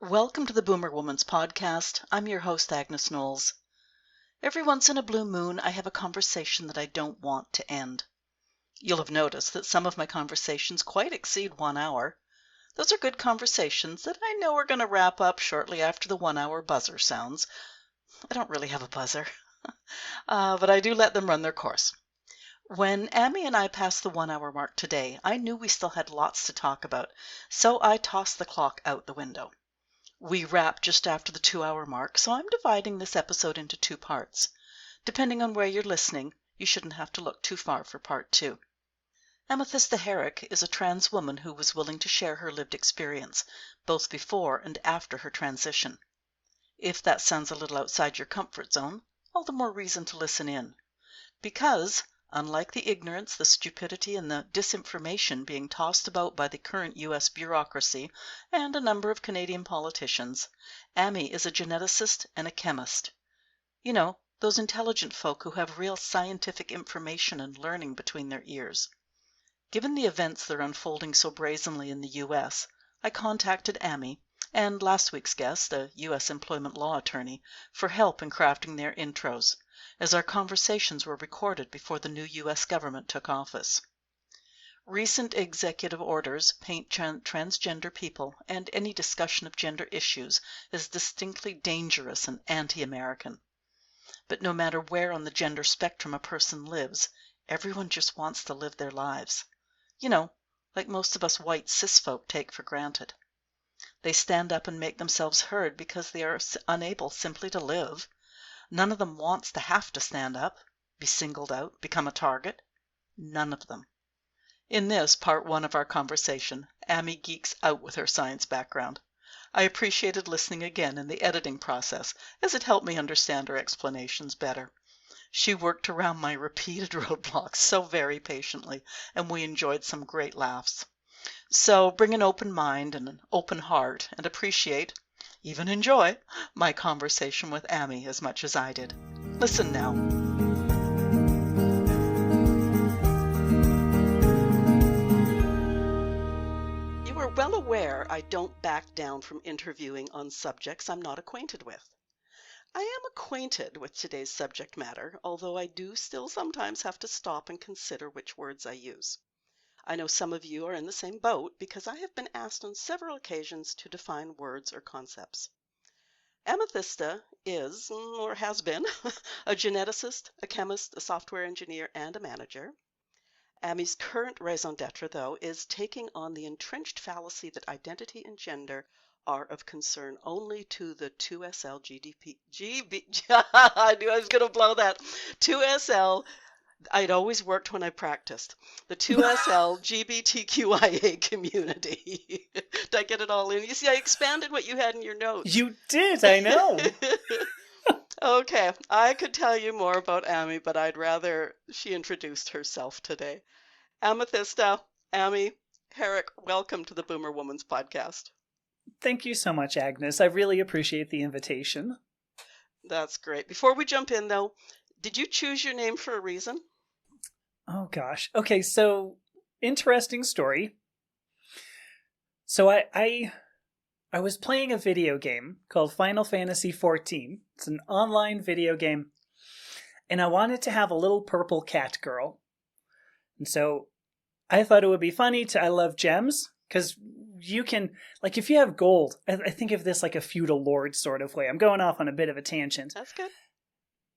Welcome to the Boomer Woman's podcast. I'm your host, Agnes Knowles. Every once in a blue moon, I have a conversation that I don't want to end. You'll have noticed that some of my conversations quite exceed 1 hour. Those are good conversations that I know are going to wrap up shortly after the 1 hour buzzer sounds. I don't really have a buzzer, but I do let them run their course. When Amy and I passed the 1 hour mark today, I knew we still had lots to talk about, so I tossed the clock out the window. We wrap just after the 2 hour mark, so I'm dividing this episode into 2 parts. Depending on where you're listening, you shouldn't have to look too far for part 2. Amethysta Herrick is a trans woman who was willing to share her lived experience, both before and after her transition. If that sounds a little outside your comfort zone, all the more reason to listen in. Because, unlike the ignorance, the stupidity, and the disinformation being tossed about by the current U.S. bureaucracy and a number of Canadian politicians, Amy is a geneticist and a chemist. You know, those intelligent folk who have real scientific information and learning between their ears. Given the events that are unfolding so brazenly in the U.S., I contacted Amy and last week's guest, a U.S. employment law attorney, for help in crafting their intros, as our conversations were recorded before the new U.S. government took office. Recent executive orders paint transgender people and any discussion of gender issues as distinctly dangerous and anti-American. But no matter where on the gender spectrum a person lives, everyone just wants to live their lives. You know, like most of us white cis folk take for granted. They stand up and make themselves heard because they are unable simply to live. None of them wants to have to stand up, be singled out, become a target. None of them. In this, part 1 of our conversation, Amy geeks out with her science background. I appreciated listening again in the editing process, as it helped me understand her explanations better. She worked around my repeated roadblocks so very patiently, and we enjoyed some great laughs. So bring an open mind and an open heart and appreciate, even enjoy, my conversation with Amy as much as I did. Listen now. You are well aware I don't back down from interviewing on subjects I'm not acquainted with. I am acquainted with today's subject matter, although I do still sometimes have to stop and consider which words I use. I know some of you are in the same boat because I have been asked on several occasions to define words or concepts. Amethysta is, or has been, a geneticist, a chemist, a software engineer, and a manager. Amy's current raison d'etre, though, is taking on the entrenched fallacy that identity and gender are of concern only to the 2SL I knew I was going to blow that. 2SL, I'd always worked when I practiced. The 2SL GBTQIA community. Did I get it all in? You see, I expanded what you had in your notes. You did, I know. Okay, I could tell you more about Amy, but I'd rather she introduced herself today. Amethysta, Amy, Herrick, welcome to the Boomer Woman's podcast. Thank you so much, Agnes. I really appreciate the invitation. That's great. Before we jump in, though, did you choose your name for a reason? Oh, gosh. Okay, so, interesting story. So I was playing a video game called Final Fantasy XIV. It's an online video game. And I wanted to have a little purple cat girl. And so I thought it would be funny I love gems, because you can, like, if you have gold, I think of this like a feudal lord sort of way. I'm going off on a bit of a tangent. That's good.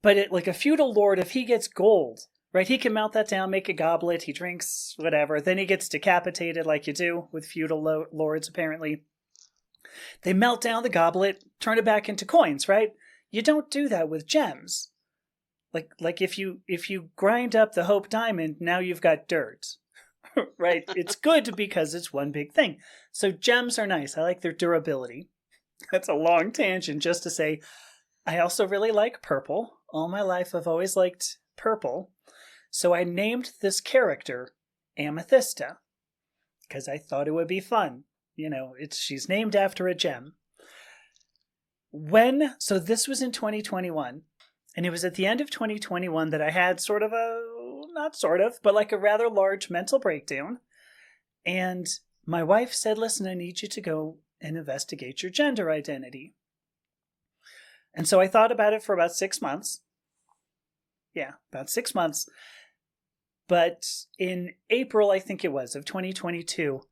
But like a feudal lord, if he gets gold, right, he can melt that down, make a goblet, he drinks, whatever. Then he gets decapitated like you do with feudal lords, apparently. They melt down the goblet, turn it back into coins, right? You don't do that with gems. Like if you grind up the Hope Diamond, now you've got dirt. Right? It's good because it's one big thing. So gems are nice. I like their durability. That's a long tangent just to say I also really like purple. All my life I've always liked purple. So I named this character Amethysta because I thought it would be fun. You know, she's named after a gem. So this was in 2021, and it was at the end of 2021 that I had but like a rather large mental breakdown. And my wife said, listen, I need you to go and investigate your gender identity. And so I thought about it for about 6 months. Yeah, about 6 months. But in April, I think it was, of 2022,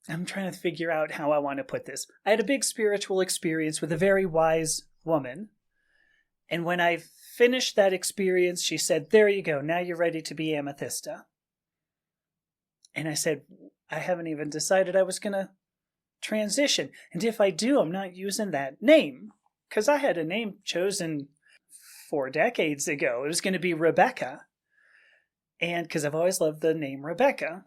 I'm trying to figure out how I want to put this. I had a big spiritual experience with a very wise woman. And when I finished that experience, she said, "There you go. Now you're ready to be Amethysta." And I said, "I haven't even decided I was going to transition. And if I do, I'm not using that name." Because I had a name chosen 4 decades ago. It was going to be Rebecca. And because I've always loved the name Rebecca.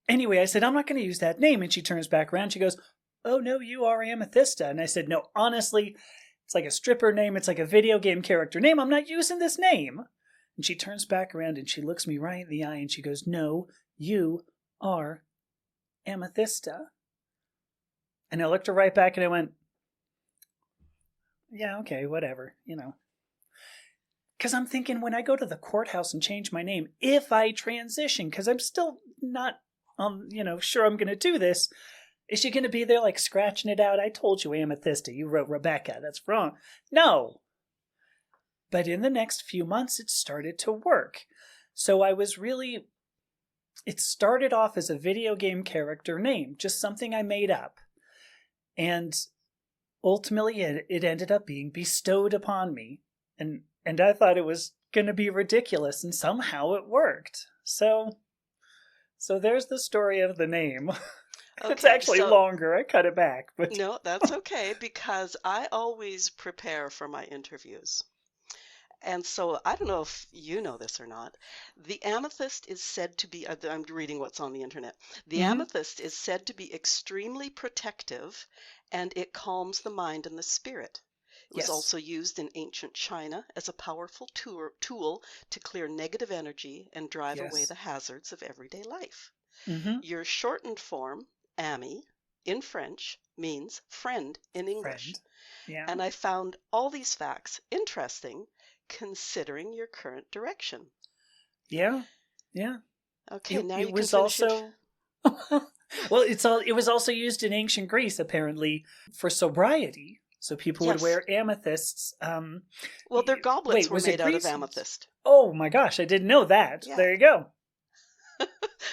Anyway, I said, "I'm not going to use that name." And she turns back around. She goes, "Oh, no, you are Amethysta." And I said, "No, honestly, it's like a stripper name. It's like a video game character name. I'm not using this name." And she turns back around and she looks me right in the eye and she goes, "No, you are Amethysta." And I looked her right back and I went, "Yeah, okay, whatever, Because I'm thinking when I go to the courthouse and change my name, if I transition, because I'm still not, sure I'm going to do this, is she going to be there like scratching it out? "I told you, Amethysta, you wrote Rebecca. That's wrong." No. But in the next few months, it started to work. So it started off as a video game character name, just something I made up. And ultimately, it ended up being bestowed upon me. And I thought it was going to be ridiculous, and somehow it worked. So there's the story of the name. Okay, It's actually longer. I cut it back. But no, that's okay, because I always prepare for my interviews. And so I don't know if you know this or not. The amethyst is said to be, I'm reading what's on the internet. The amethyst is said to be extremely protective, and it calms the mind and the spirit. It was also used in ancient China as a powerful tool to clear negative energy and drive away the hazards of everyday life. Your shortened form, Ami, in French, means friend in English. Yeah. And I found all these facts interesting, considering your current direction. Yeah. Okay, now you it was can finish also well, it was also used in ancient Greece, apparently, for sobriety. So people would wear amethysts. Well, their goblets were made out of Greece? amethyst. Oh my gosh, I didn't know that. Yeah. There you go.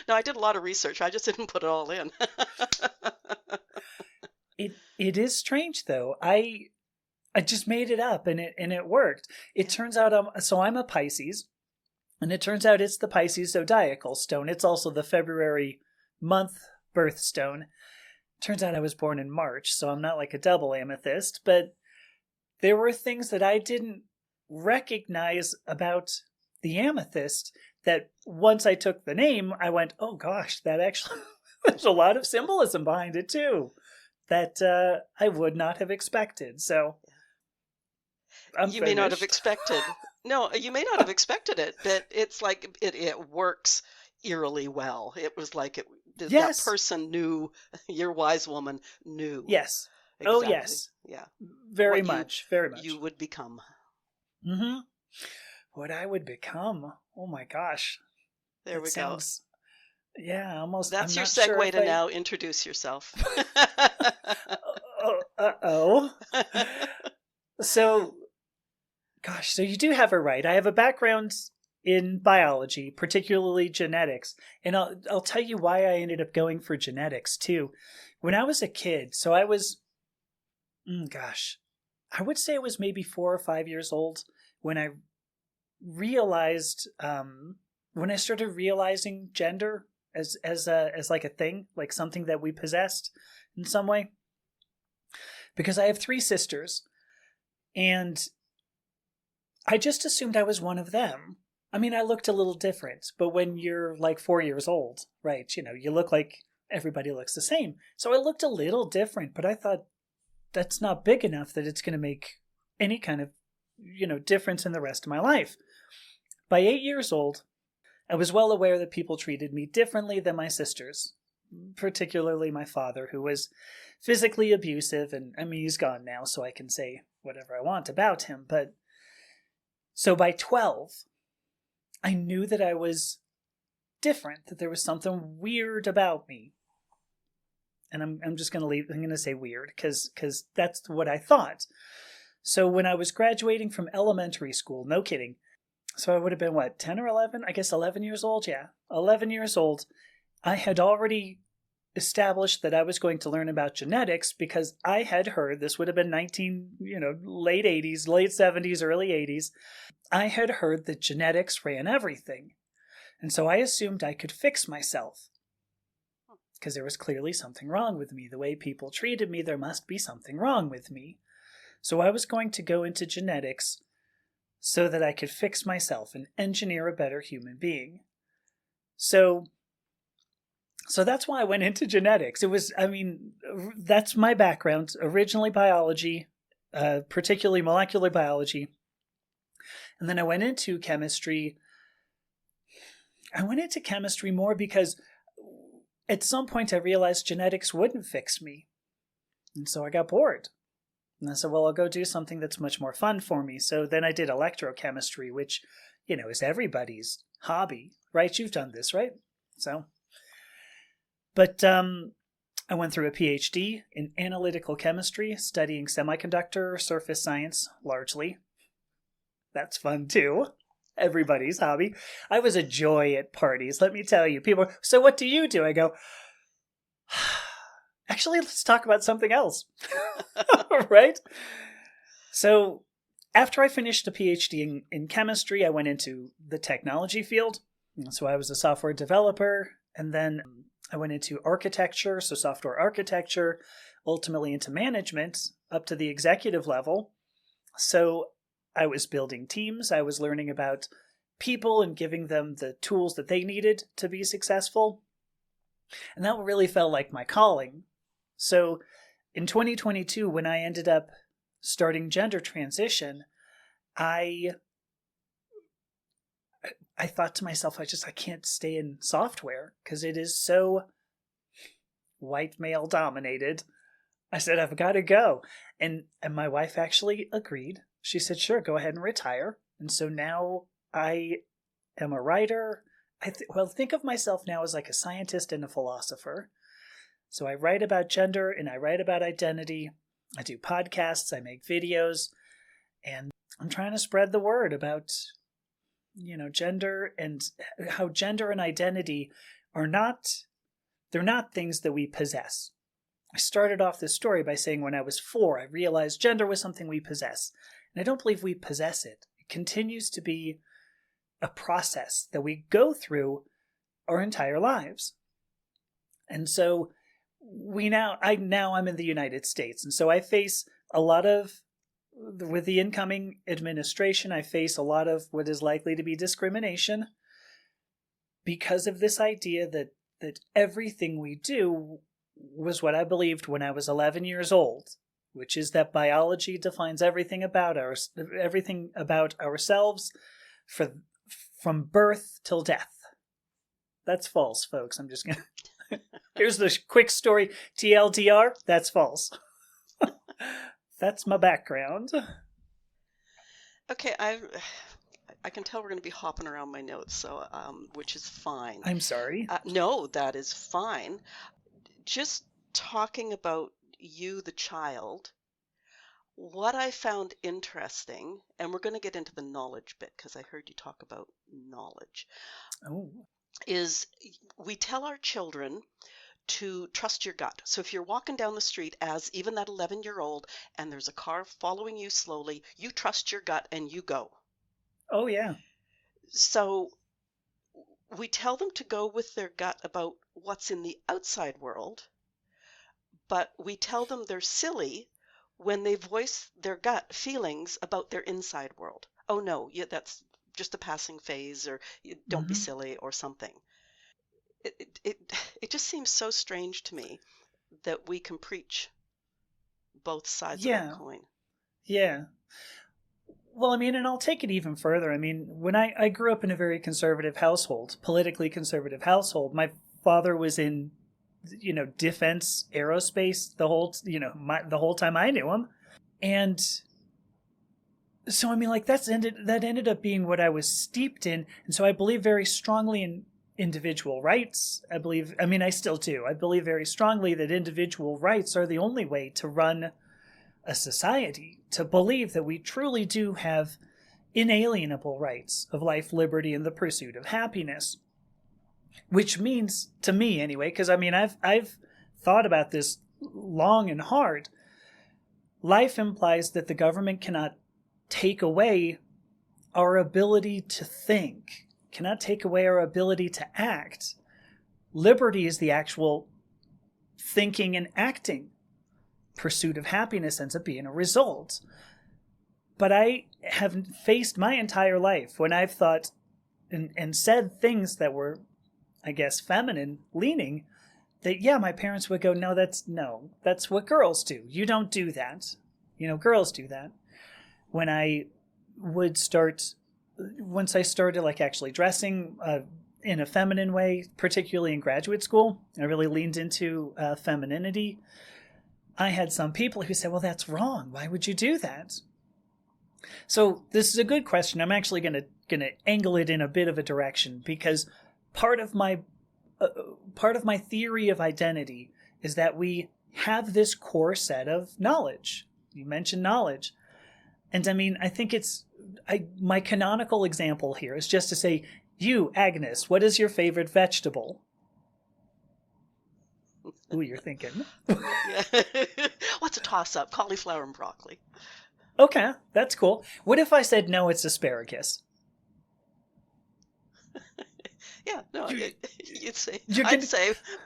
No, I did a lot of research. I just didn't put it all in. It is strange though. I just made it up and it worked. It turns out I'm a Pisces, and it turns out it's the Pisces zodiacal stone. It's also the February month birthstone. Turns out I was born in March, so I'm not like a double amethyst, but there were things that I didn't recognize about the amethyst that once I took the name, I went, "Oh gosh, that actually, there's a lot of symbolism behind it too that I would not have expected." So You may not have expected. No, you may not have expected it, but it's like it works eerily well. It was like that person knew, your wise woman knew. Yes. Exactly. Oh, yes. Yeah. Very much. You would become. What I would become. Oh my gosh. There we go. Yeah, almost. That's your segue to now introduce yourself. So, gosh, so you do have it right. I have a background in biology, particularly genetics. And I'll tell you why I ended up going for genetics too. When I was a kid, so I was, I would say I was maybe 4 or 5 years old when I realized, when I started realizing gender as like a thing, like something that we possessed in some way. Because I have 3 sisters, and I just assumed I was one of them. I mean, I looked a little different, but when you're like 4 years old, right, you look like everybody looks the same. So I looked a little different, but I thought that's not big enough that it's going to make any kind of, difference in the rest of my life. By 8 years old, I was well aware that people treated me differently than my sisters, particularly my father, who was physically abusive, and I mean, he's gone now, so I can say whatever I want about him, but so by 12, I knew that I was different, that there was something weird about me. and I'm just going to leave. I'm going to say weird because that's what I thought. So when I was graduating from elementary school, no kidding. So I would have been, what, 10 or 11? I guess 11 years old. Yeah, 11 years old. I had already established that I was going to learn about genetics because I had heard, this would have been late 80s, late 70s, early 80s. I had heard that genetics ran everything. And so I assumed I could fix myself because there was clearly something wrong with me. The way people treated me, there must be something wrong with me. So I was going to go into genetics so that I could fix myself and engineer a better human being. So that's why I went into genetics. That's my background. Originally biology, particularly molecular biology. And then I went into chemistry. I went into chemistry more because at some point I realized genetics wouldn't fix me. And so I got bored. And I said, well, I'll go do something that's much more fun for me. So then I did electrochemistry, which, is everybody's hobby, right? You've done this, right? But I went through a PhD in analytical chemistry, studying semiconductor surface science, largely. That's fun, too. Everybody's hobby. I was a joy at parties, let me tell you. People are, so what do you do? I go, actually, let's talk about something else. Right? So after I finished a PhD in chemistry, I went into the technology field. So I was a software developer, and then I went into architecture, so software architecture, ultimately into management, up to the executive level. So I was building teams. I was learning about people and giving them the tools that they needed to be successful. And that really felt like my calling. So in 2022, when I ended up starting gender transition, I thought to myself, I can't stay in software because it is so white male dominated. I said, I've got to go. And my wife actually agreed. She said, sure, go ahead and retire. And so now I am a writer. Think of myself now as like a scientist and a philosopher. So I write about gender and I write about identity. I do podcasts, I make videos, and I'm trying to spread the word about, gender and how gender and identity they're not things that we possess. I started off this story by saying when I was 4, I realized gender was something we possess. And I don't believe we possess it. It continues to be a process that we go through our entire lives. And so I'm in the United States. And so I face a lot of, with the incoming administration, I face a lot of what is likely to be discrimination because of this idea that everything we do was what I believed when I was 11 years old, which is that biology defines everything about ourselves from birth till death. That's false, folks. I'm just gonna. Here's the quick story. TLDR. That's false. That's my background. Okay, I can tell we're going to be hopping around my notes, so which is fine. I'm sorry. No, that is fine. Just talking about you, the child, what I found interesting, and we're going to get into the knowledge bit because I heard you talk about knowledge, is we tell our children to trust your gut. So if you're walking down the street as even that 11-year-old and there's a car following you slowly, you trust your gut and you go. Oh, yeah. So we tell them to go with their gut about what's in the outside world, but we tell them they're silly when they voice their gut feelings about their inside world. Oh, no, that's just a passing phase, or don't be silly or something. It just seems so strange to me that we can preach both sides of that coin. Yeah. Well, and I'll take it even further. When I grew up in a very conservative household, politically conservative household, my father was in, defense, aerospace, the whole time I knew him. And so, that ended up being what I was steeped in. And so I believe very strongly individual rights. I still do. I believe very strongly that individual rights are the only way to run a society, to believe that we truly do have inalienable rights of life, liberty, and the pursuit of happiness. Which means, to me anyway, because I've thought about this long and hard, life implies that the government cannot take away our ability to think, cannot take away our ability to act. Liberty is the actual thinking and acting. Pursuit of happiness ends up being a result. But I have faced my entire life when I've thought and said things that were, I guess, feminine leaning, that, yeah, my parents would go, no, that's what girls do. You don't do that. Girls do that. When I would start, once I started like actually dressing in a feminine way, particularly in graduate school, I really leaned into femininity. I had some people who said, well, that's wrong. Why would you do that? So this is a good question. I'm actually going to angle it in a bit of a direction, because part of my theory of identity is that we have this core set of knowledge. You mentioned knowledge. And I think my canonical example here is just to say, you, Agnes, what is your favorite vegetable? Ooh, you're thinking. Yeah. What's a toss-up? Cauliflower and broccoli. Okay, that's cool. What if I said, no, it's asparagus? Yeah, no, I'd say,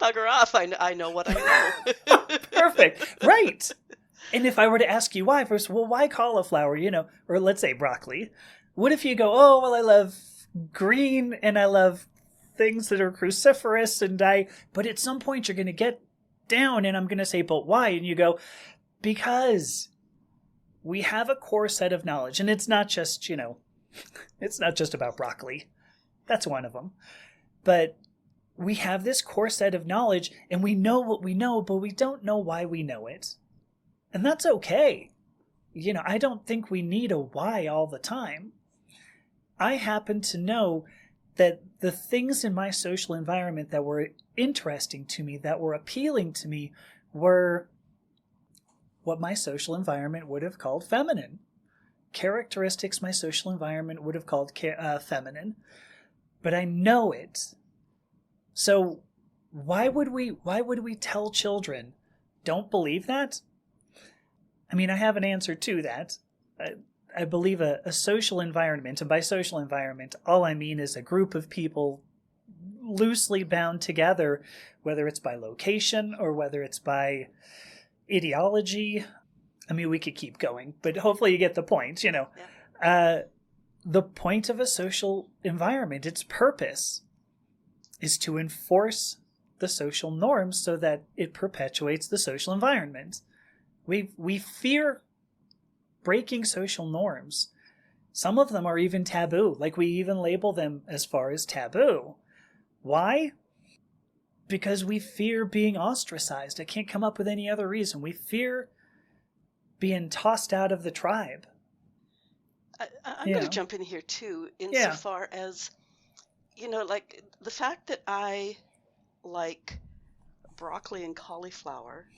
bugger off, I know what I know. Perfect, right. And if I were to ask you why, first, well, why cauliflower, or let's say broccoli? What if you go, oh, well, I love green and I love things that are cruciferous but at some point you're going to get down and I'm going to say, but why? And you go, because we have a core set of knowledge, and it's not just, it's not just about broccoli. That's one of them. But we have this core set of knowledge, and we know what we know, but we don't know why we know it. And that's okay. I don't think we need a why all the time. I happen to know that the things in my social environment that were interesting to me, that were appealing to me, were what my social environment would have called feminine. Characteristics my social environment would have called feminine. But I know it. So why would we tell children, don't believe that? I have an answer to that. I believe a social environment, and by social environment, all I mean is a group of people loosely bound together, whether it's by location or whether it's by ideology. We could keep going, but hopefully you get the point, Yeah. The point of a social environment, its purpose, is to enforce the social norms so that it perpetuates the social environment. We fear breaking social norms. Some of them are even taboo. Like, we even label them as far as taboo. Why? Because we fear being ostracized. I can't come up with any other reason. We fear being tossed out of the tribe. I'm going to jump in here too, insofar as, like the fact that I like broccoli and cauliflower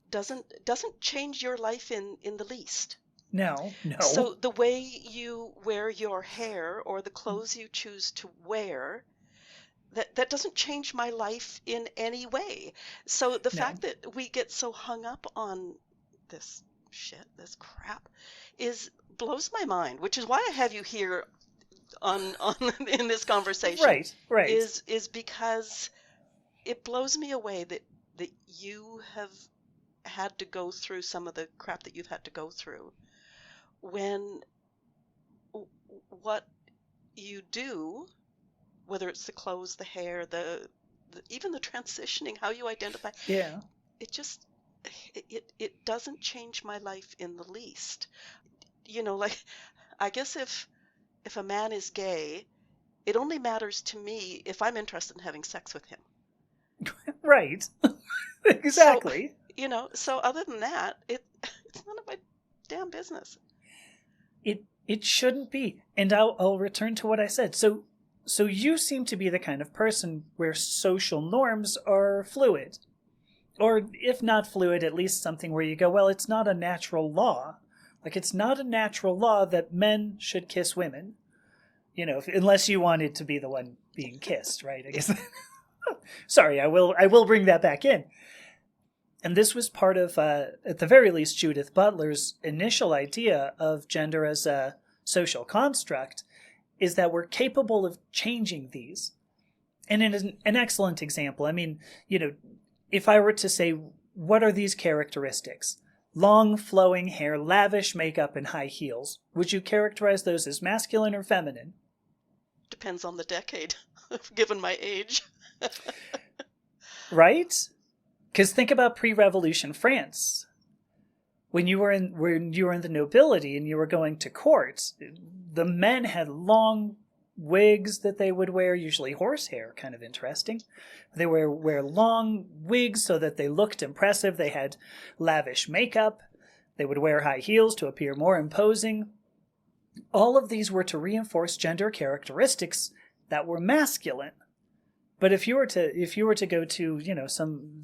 doesn't change your life in the least. No. So the way you wear your hair or the clothes you choose to wear, that doesn't change my life in any way. So the fact that we get so hung up on this crap blows my mind, which is why I have you here on in this conversation. Right. Is because it blows me away that you have had to go through some of the crap that you've had to go through, when what you do, whether it's the clothes, the hair, the even the transitioning, how you identify, it doesn't change my life in the least. Like, I guess if a man is gay, it only matters to me if I'm interested in having sex with him. Right. Exactly. So other than that, it's none of my damn business. It shouldn't be. And I'll return to what I said. So So you seem to be the kind of person where social norms are fluid. Or if not fluid, at least something where you go, well, it's not a natural law. Like, it's not a natural law that men should kiss women. Unless you wanted to be the one being kissed, right? I guess. Sorry, I will bring that back in. And this was part of, at the very least, Judith Butler's initial idea of gender as a social construct, is that we're capable of changing these. And in an excellent example, I mean, if I were to say, what are these characteristics? Long, flowing hair, lavish makeup, and high heels. Would you characterize those as masculine or feminine? Depends on the decade, given my age. Right? Because think about pre-revolution France. When you were in the nobility and you were going to court, the men had long wigs that they would wear, usually horsehair, kind of interesting. They would wear long wigs so that they looked impressive. They had lavish makeup. They would wear high heels to appear more imposing. All of these were to reinforce gender characteristics that were masculine. But if you were to go to, some,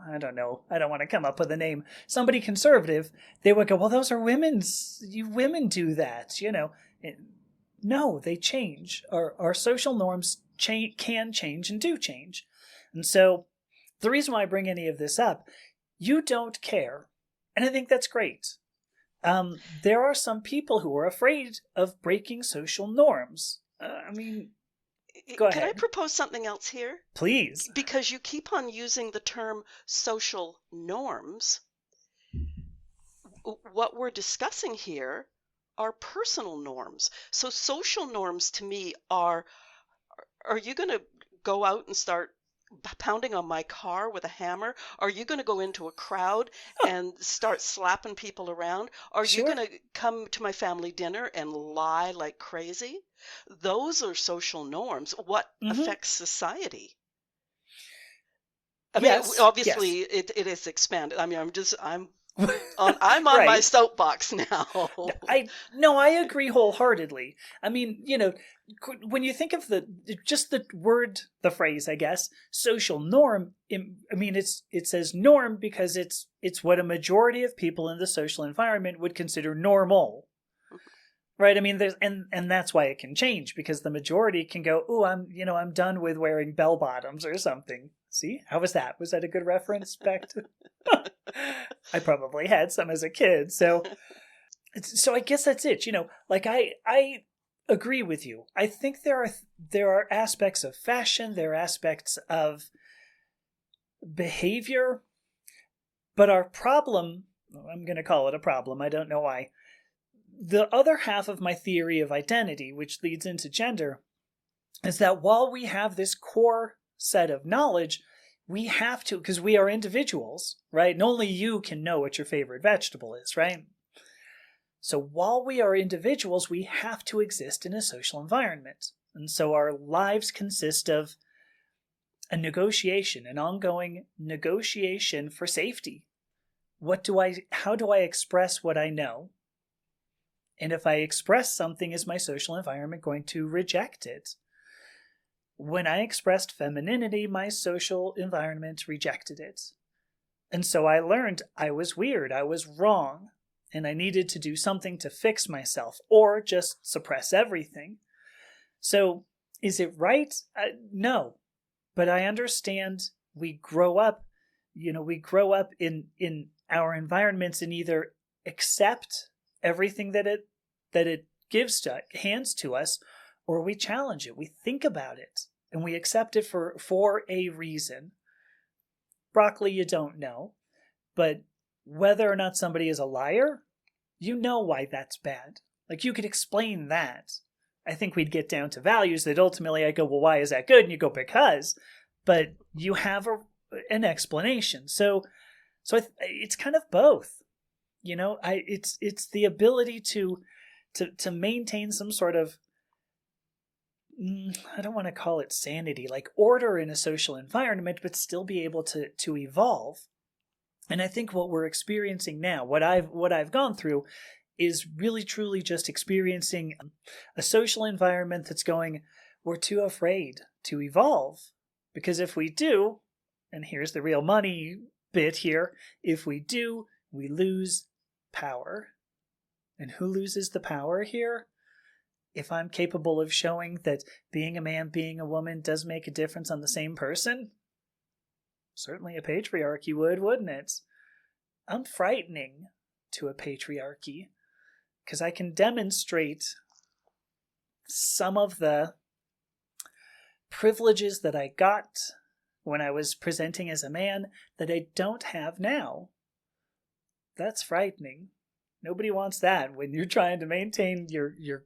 I don't know, I don't want to come up with a name, somebody conservative, they would go, well, those are women's, women do that, No, they change. Our social norms can change and do change. And so the reason why I bring any of this up, you don't care. And I think that's great. There are some people who are afraid of breaking social norms. Go ahead. Can I propose something else here? Please. Because you keep on using the term social norms. What we're discussing here are personal norms. So social norms to me are you going to go out and start pounding on my car with a hammer? Are you going to go into a crowd and start slapping people around? Are you going to come to my family dinner and lie like crazy? Those are social norms. What affects society? I mean, obviously, it is expanded. I mean, I'm on right. My soapbox now. I agree wholeheartedly. I mean, when you think of the phrase, I guess, social norm, I mean, it says norm because it's what a majority of people in the social environment would consider normal. Right? I mean, and that's why it can change, because the majority can go, "Ooh, I'm done with wearing bell bottoms or something." See? How was that? Was that a good reference back to I probably had some as a kid. So I guess that's it. Like I agree with you. I think there are aspects of fashion, there are aspects of behavior, but our problem, I'm going to call it a problem, I don't know why. The other half of my theory of identity, which leads into gender, is that while we have this core set of knowledge, we have to, because we are individuals, right? And only you can know what your favorite vegetable is, right? So while we are individuals, we have to exist in a social environment. And so our lives consist of a negotiation, an ongoing negotiation for safety. How do I express what I know? And if I express something, is my social environment going to reject it? When I expressed femininity, my social environment rejected it. And so I learned I was weird, I was wrong, and I needed to do something to fix myself, or just suppress everything. So, is it right? No. But I understand we grow up in our environments and either accept everything that it hands to us, or we challenge it. We think about it and we accept it for a reason. Broccoli, you don't know, but whether or not somebody is a liar, you know why that's bad. Like, you could explain that. I think we'd get down to values that ultimately I go, well, why is that good? And you go, because. But you have an explanation. So it's kind of both. It's the ability to maintain some sort of, I don't want to call it sanity, like order in a social environment, but still be able to evolve. And I think what we're experiencing now, what I've gone through, is really truly just experiencing a social environment that's going, we're too afraid to evolve. Because if we do, and here's the real money bit here, if we do, we lose power. And who loses the power here? If I'm capable of showing that being a man, being a woman does make a difference on the same person, certainly a patriarchy would, wouldn't it? I'm frightening to a patriarchy because I can demonstrate some of the privileges that I got when I was presenting as a man that I don't have now. That's frightening. Nobody wants that when you're trying to maintain your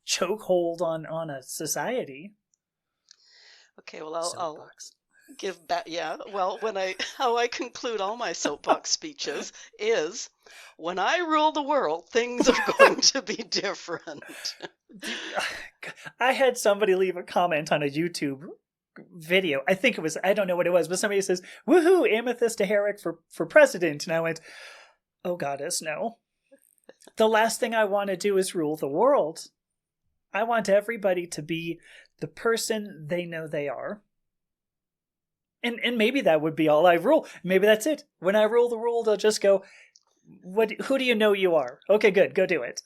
chokehold on a society. Okay, well, I'll give back. Yeah, well, how I conclude all my soapbox speeches is, when I rule the world, things are going to be different. I had somebody leave a comment on a YouTube video. I think it was, I don't know what it was, but somebody says, "Woohoo, Amethysta Herrick for president." And I went, oh goddess, no. The last thing I want to do is rule the world. I want everybody to be the person they know they are. And maybe that would be all I rule. Maybe that's it. When I rule the world, I'll just go, who do you know you are? Okay, good. Go do it.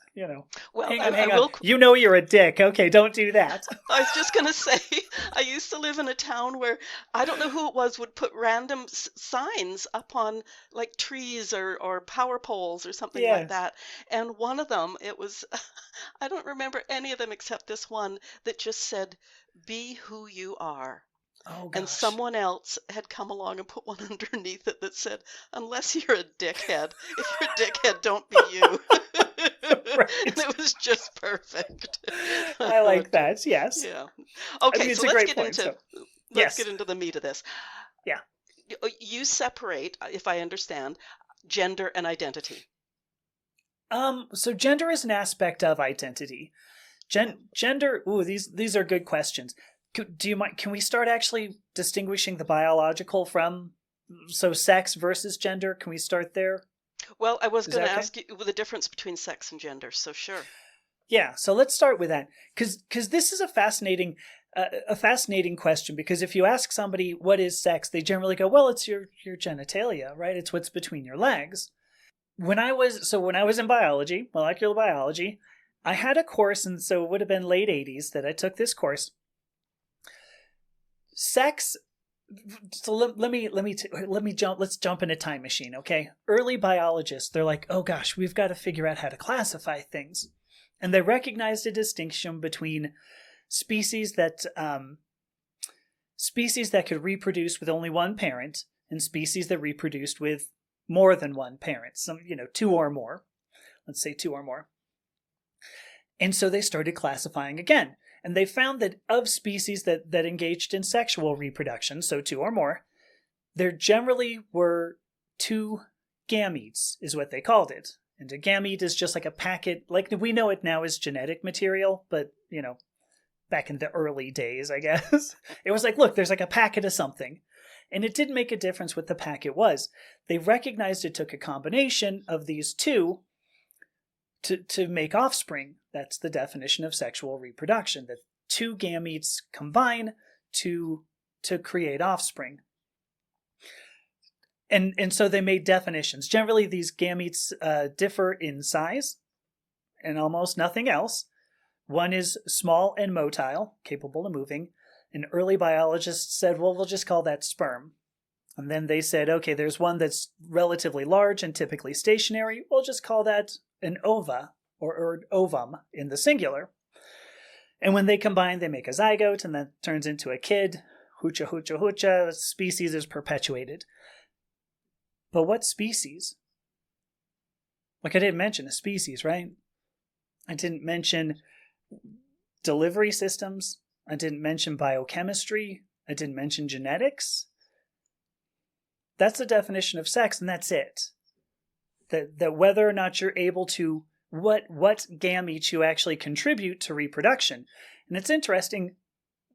Well, hang on. You know you're a dick. Okay, don't do that. I was just going to say, I used to live in a town where, I don't know who it was, would put random signs up on like trees or power poles or something like that. And one of them, it was, I don't remember any of them except this one that just said, "Be who you are." Oh, gosh. And someone else had come along and put one underneath it that said, "Unless you're a dickhead. If you're a dickhead, don't be you." Right. And it was just perfect. I like that, yes. Yeah. Okay, I mean, so let's get into the meat of this. Yeah. You separate, if I understand, gender and identity. So gender is an aspect of identity. Gender, these are good questions. Do you mind? Can we start actually distinguishing the biological from sex versus gender? Can we start there? Well, I was going to ask you the difference between sex and gender, so sure. Yeah, so let's start with that because this is a fascinating question. Because if you ask somebody what is sex, they generally go, "Well, it's your genitalia, right? It's what's between your legs." When I was in biology, molecular biology, I had a course, and so it would have been late 80s that I took this course. Sex. So let's jump in a time machine, okay? Early biologists, they're like, oh gosh, we've got to figure out how to classify things, and they recognized a distinction between species that could reproduce with only one parent and species that reproduced with more than one parent. Some, two or more. Let's say two or more. And so they started classifying again. And they found that of species that engaged in sexual reproduction, so two or more, there generally were two gametes, is what they called it. And a gamete is just like a packet, like we know it now as genetic material, but, back in the early days, I guess, it was like, look, there's like a packet of something. And it didn't make a difference what the packet was. They recognized it took a combination of these two to make offspring. That's the definition of sexual reproduction, that two gametes combine to create offspring. And so they made definitions. Generally, these gametes differ in size and almost nothing else. One is small and motile, capable of moving. And early biologists said, well, we'll just call that sperm. And then they said, okay, there's one that's relatively large and typically stationary. We'll just call that an ova, or ovum in the singular. And when they combine, they make a zygote, and that turns into a kid. Hoocha, hoocha, hoocha. Species is perpetuated. But what species? Like, I didn't mention a species, right? I didn't mention delivery systems. I didn't mention biochemistry. I didn't mention genetics. That's the definition of sex, and that's it. That whether or not you're able to, what gametes you actually contribute to reproduction. And it's interesting,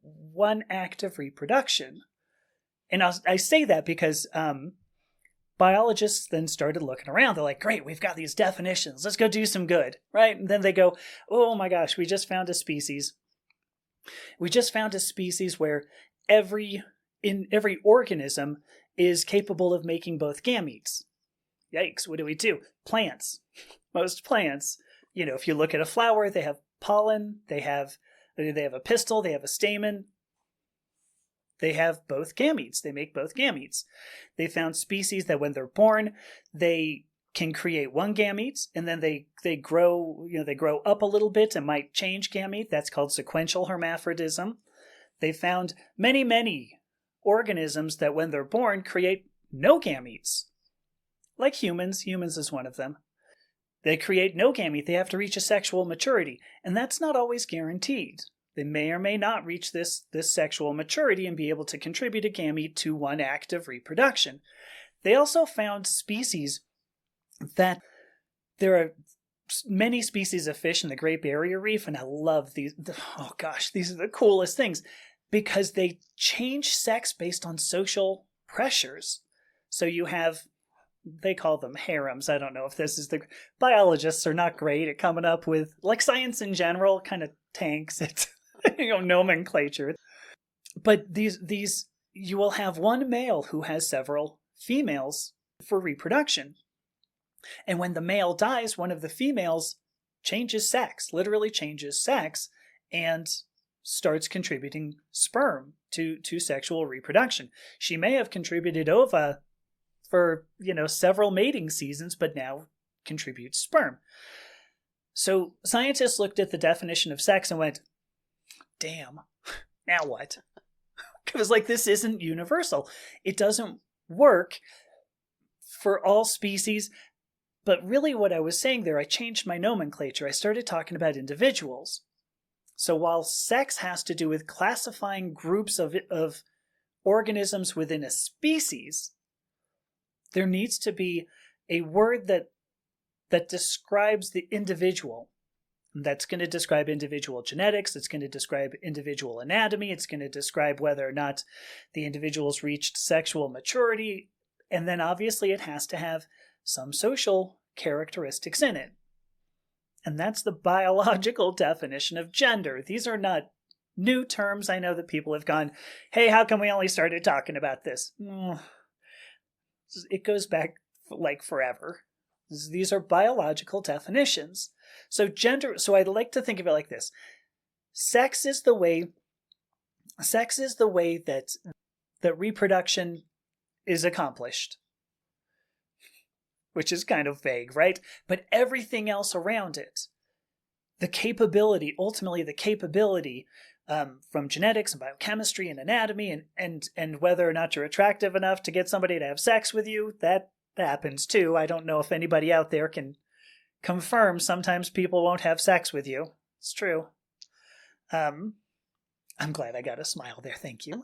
one act of reproduction. And I say that because biologists then started looking around. They're like, great, we've got these definitions. Let's go do some good, right? And then they go, oh my gosh, we just found a species We just found a species where every organism is capable of making both gametes. Yikes, what do? Plants. Most plants, if you look at a flower, they have pollen, they have a pistil, they have a stamen. They have both gametes. They make both gametes. They found species that when they're born, they can create one gamete, and then they grow, they grow up a little bit and might change gamete. That's called sequential hermaphrodism. They found many organisms that when they're born create no gametes. Like humans is one of them. They create no gamete. They have to reach asexual maturity, and that's not always guaranteed. They may or may not reach this sexual maturity and be able to contribute a gamete to one act of reproduction. They also found species that there are many species of fish in the Great Barrier Reef, and I love these. Oh gosh, these are the coolest things because they change sex based on social pressures. So you have, they call them harems. I don't know if this is the biologists are not great at coming up with, like science in general kind of tanks it, nomenclature. But these you will have one male who has several females for reproduction. And when the male dies, one of the females changes sex, literally changes sex, and starts contributing sperm to sexual reproduction. She may have contributed ova for, several mating seasons, but now contributes sperm. So scientists looked at the definition of sex and went, damn, now what? It was like, this isn't universal. It doesn't work for all species. But really what I was saying there, I changed my nomenclature. I started talking about individuals. So while sex has to do with classifying groups of organisms within a species, there needs to be a word that describes the individual. That's going to describe individual genetics. It's going to describe individual anatomy. It's going to describe whether or not the individual's reached sexual maturity. And then obviously it has to have some social characteristics in it. And that's the biological definition of gender. These are not new terms. I know that people have gone, hey, how come we only started talking about this? It goes back like forever. These are biological definitions. So I'd like to think of it like this. Sex is the way that reproduction is accomplished. Which is kind of vague, right? But everything else around it, ultimately the capability from genetics and biochemistry and anatomy and whether or not you're attractive enough to get somebody to have sex with you, that happens too. I don't know if anybody out there can confirm sometimes people won't have sex with you. It's true. I'm glad I got a smile there. Thank you.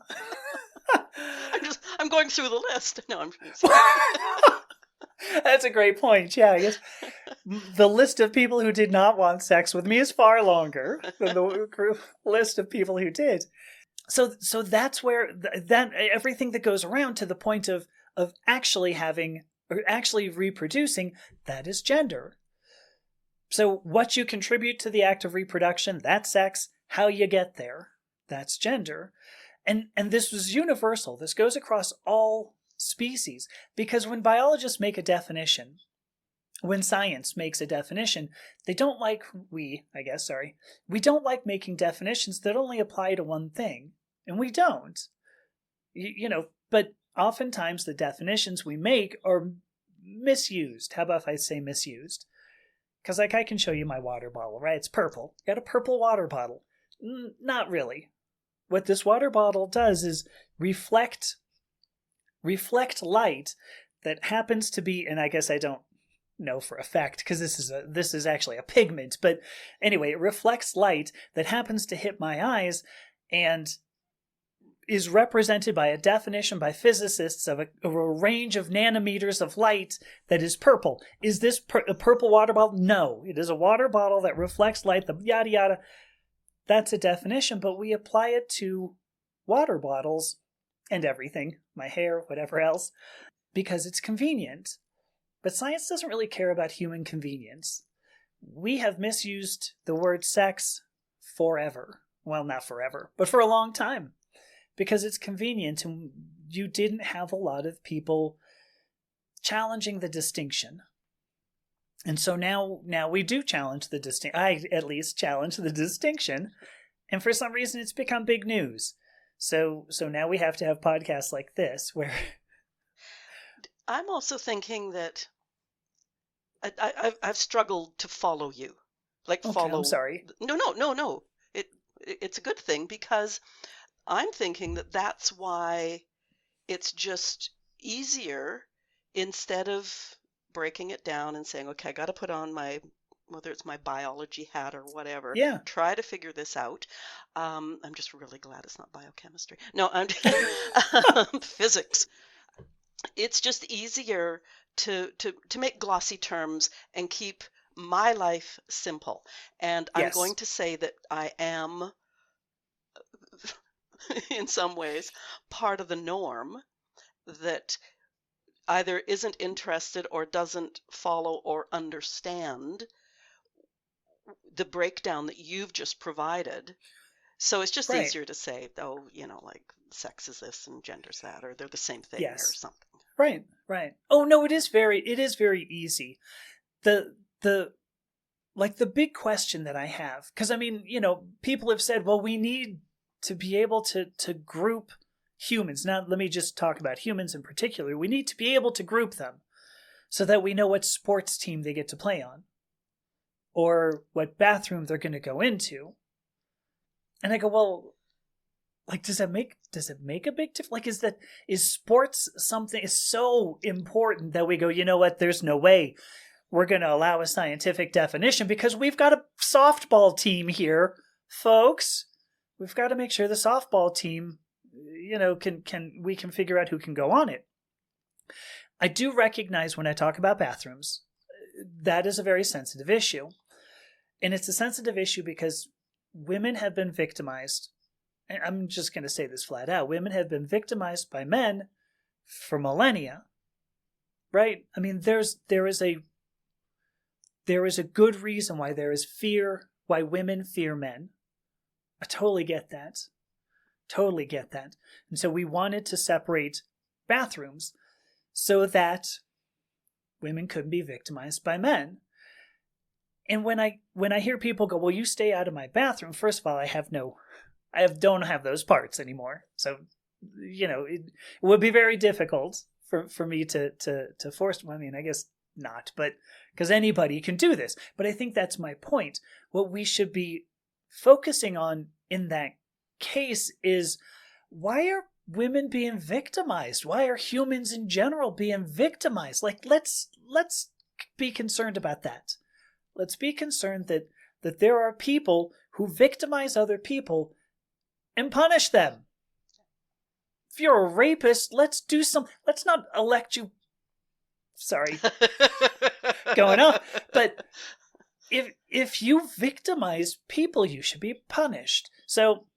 I'm going through the list. No, I'm That's a great point. Yeah, I guess the list of people who did not want sex with me is far longer than the list of people who did. So that's where that everything that goes around to the point of actually having or actually reproducing, that is gender. So what you contribute to the act of reproduction, that's sex. How you get there, that's gender. And this was universal. This goes across all species, because when biologists make a definition, when science makes a definition, we don't like making definitions that only apply to one thing. And we don't. But oftentimes the definitions we make are misused. How about if I say misused? Because I can show you my water bottle, right? It's purple. Got a purple water bottle. Not really. What this water bottle does is reflect light that happens to be, and I guess I don't know for a fact because this is actually a pigment, but anyway, it reflects light that happens to hit my eyes and is represented by a definition by physicists of a range of nanometers of light that is purple. Is this a purple water bottle? No, it is a water bottle that reflects light, the yada yada. That's a definition, but we apply it to water bottles and everything, my hair, whatever else, because it's convenient. But science doesn't really care about human convenience. We have misused the word sex forever. Well, not forever, but for a long time, because it's convenient and you didn't have a lot of people challenging the distinction. And so now we do challenge the distinction. I at least challenge the distinction. And for some reason it's become big news. So now we have to have podcasts like this where I'm also thinking that I've struggled to follow you. Like okay, follow. I'm sorry. No. It's a good thing because I'm thinking that that's why it's just easier instead of breaking it down and saying, okay, I got to put on whether it's my biology hat or whatever, Yeah. try to figure this out. I'm just really glad it's not biochemistry. No, I'm physics. It's just easier to make glossy terms and keep my life simple. And I'm Yes. going to say that I am, in some ways, part of the norm that either isn't interested or doesn't follow or understand the breakdown that you've just provided. So it's just Right. easier to say, oh, like sex is this and gender's that, or they're the same thing or Yes. something. Right. Oh no, it is very easy. The big question that I have, because I mean, people have said, well, we need to be able to group humans. Now, let me just talk about humans in particular. We need to be able to group them so that we know what sports team they get to play on or what bathroom they're going to go into. And I go, well, does it make a big difference? Is sports something is so important that we go, you know what, there's no way we're going to allow a scientific definition because we've got a softball team here, folks. We've got to make sure the softball team, we can figure out who can go on it. I do recognize when I talk about bathrooms, that is a very sensitive issue. And it's a sensitive issue because women have been victimized. And I'm just going to say this flat out. Women have been victimized by men for millennia. Right? I mean, there is a good reason why there is fear, why women fear men. I totally get that. And so we wanted to separate bathrooms so that women couldn't be victimized by men. And when I hear people go, well, you stay out of my bathroom, first of all, don't have those parts anymore. So, it would be very difficult for me to force them. I mean, I guess not, but because anybody can do this. But I think that's my point. What we should be focusing on in that case is, why are women being victimized? Why are humans in general being victimized? Let's be concerned about that. Let's be concerned that there are people who victimize other people and punish them. If you're a rapist, let's not elect you. Sorry. Going off. But if you victimize people, you should be punished. So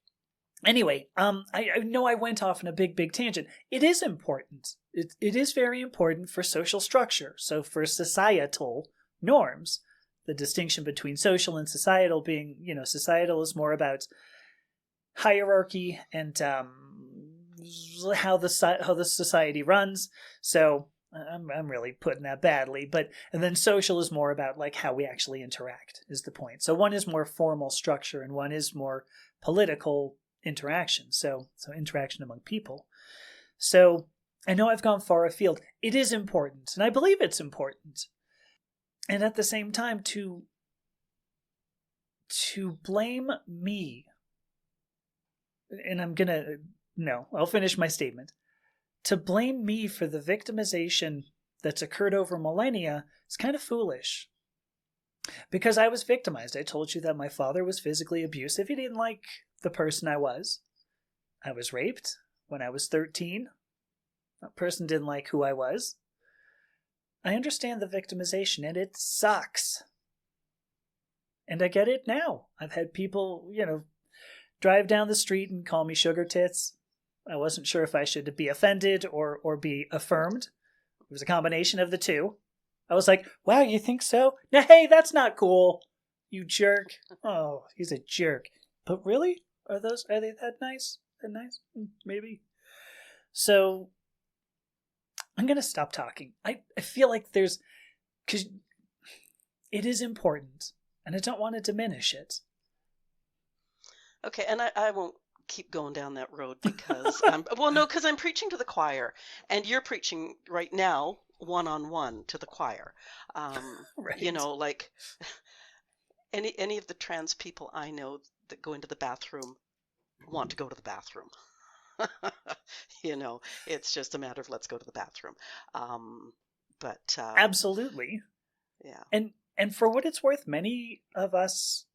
anyway, I know I went off on a big tangent. It is important. It is very important for social structure. So for societal norms, the distinction between social and societal being, societal is more about hierarchy and how the society runs. So I'm really putting that badly, and then social is more about how we actually interact is the point. So one is more formal structure and one is more political interaction. So interaction among people. So I know I've gone far afield. It is important, and I believe it's important. And at the same time, to blame me, and I'll finish my statement. To blame me for the victimization that's occurred over millennia is kind of foolish. Because I was victimized. I told you that my father was physically abusive. He didn't like the person I was. I was raped when I was 13. That person didn't like who I was. I understand the victimization, and it sucks. And I get it now. I've had people, drive down the street and call me sugar tits. I wasn't sure if I should be offended or be affirmed. It was a combination of the two. I was like, wow, you think so? No, hey, that's not cool. You jerk. Oh, he's a jerk. But really? Are they that nice? That nice? Maybe. So I'm going to stop talking. I feel like because it is important, and I don't want to diminish it. Okay, and I won't keep going down that road because because I'm preaching to the choir, and you're preaching right now one-on-one to the choir. Right. Like any of the trans people I know that go into the bathroom want to go to the bathroom. It's just a matter of let's go to the bathroom. But Absolutely. yeah. And for what it's worth, many of us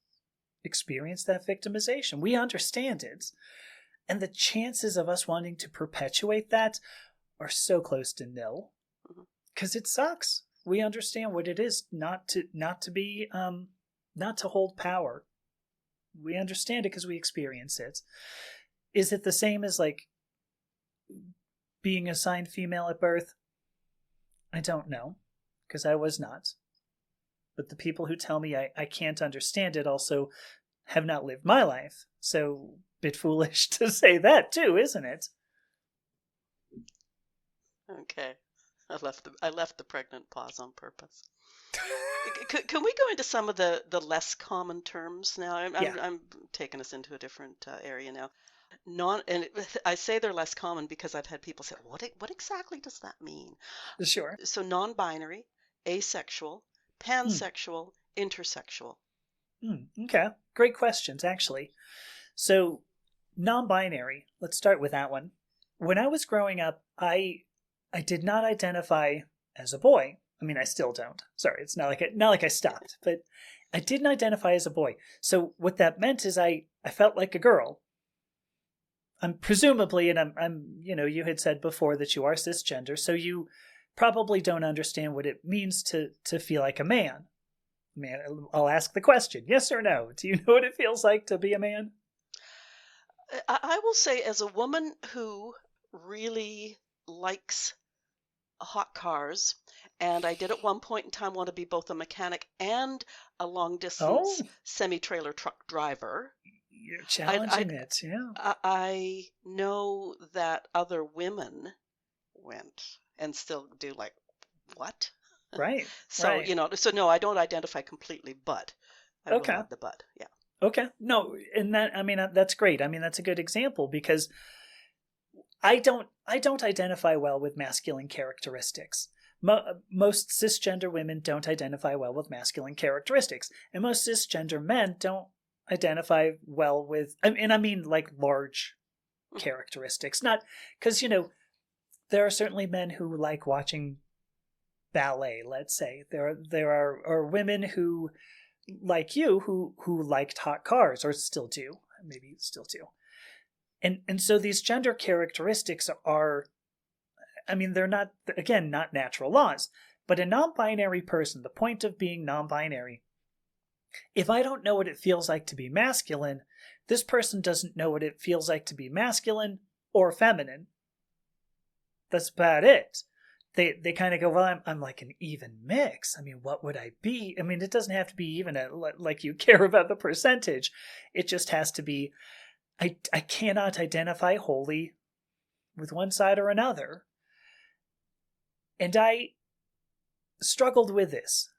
experience that victimization. We understand it. And the chances of us wanting to perpetuate that are so close to nil. Because it sucks. We understand what it is not to hold power. We understand it because we experience it. Is it the same as like being assigned female at birth? I don't know, because I was not. But the people who tell me I can't understand it also have not lived my life. So, bit foolish to say that too, isn't it? Okay. I left the pregnant pause on purpose. Can we go into some of the less common terms now? I'm taking us into a different area now. I say they're less common because I've had people say, what exactly does that mean? Sure. So non-binary, asexual, pansexual, intersexual. Okay. Great questions, actually. So, non-binary, let's start with that one. When I was growing up, I did not identify as a boy. I mean, I still don't. Sorry, it's not like I stopped, but I didn't identify as a boy. So what that meant is I felt like a girl. I'm presumably, and I'm you had said before that you are cisgender, so you probably don't understand what it means to feel like a man. Man, I'll ask the question, yes or no? Do you know what it feels like to be a man? I will say, as a woman who really likes hot cars, and I did at one point in time want to be both a mechanic and a long distance semi-trailer truck driver. You're challenging it, yeah. I know that other women went and still do, like, what? Right. So, right. so no, I don't identify completely, but I will add the but. Yeah. Okay. No, and that's great. I mean, that's a good example because I don't identify well with masculine characteristics. Most cisgender women don't identify well with masculine characteristics, and most cisgender men don't identify well with, and I mean like large characteristics. Not because there are certainly men who like watching ballet. Let's say there are women who, like you, who liked hot cars or still do, maybe still do. And so these gender characteristics are, I mean, they're not, again, not natural laws. But a non-binary person, the point of being non-binary, if I don't know what it feels like to be masculine, this person doesn't know what it feels like to be masculine or feminine. That's about it. They kind of go, well, I'm like an even mix. I mean, what would I be? I mean, it doesn't have to be even like you care about the percentage. It just has to be, I cannot identify wholly with one side or another. And I struggled with this.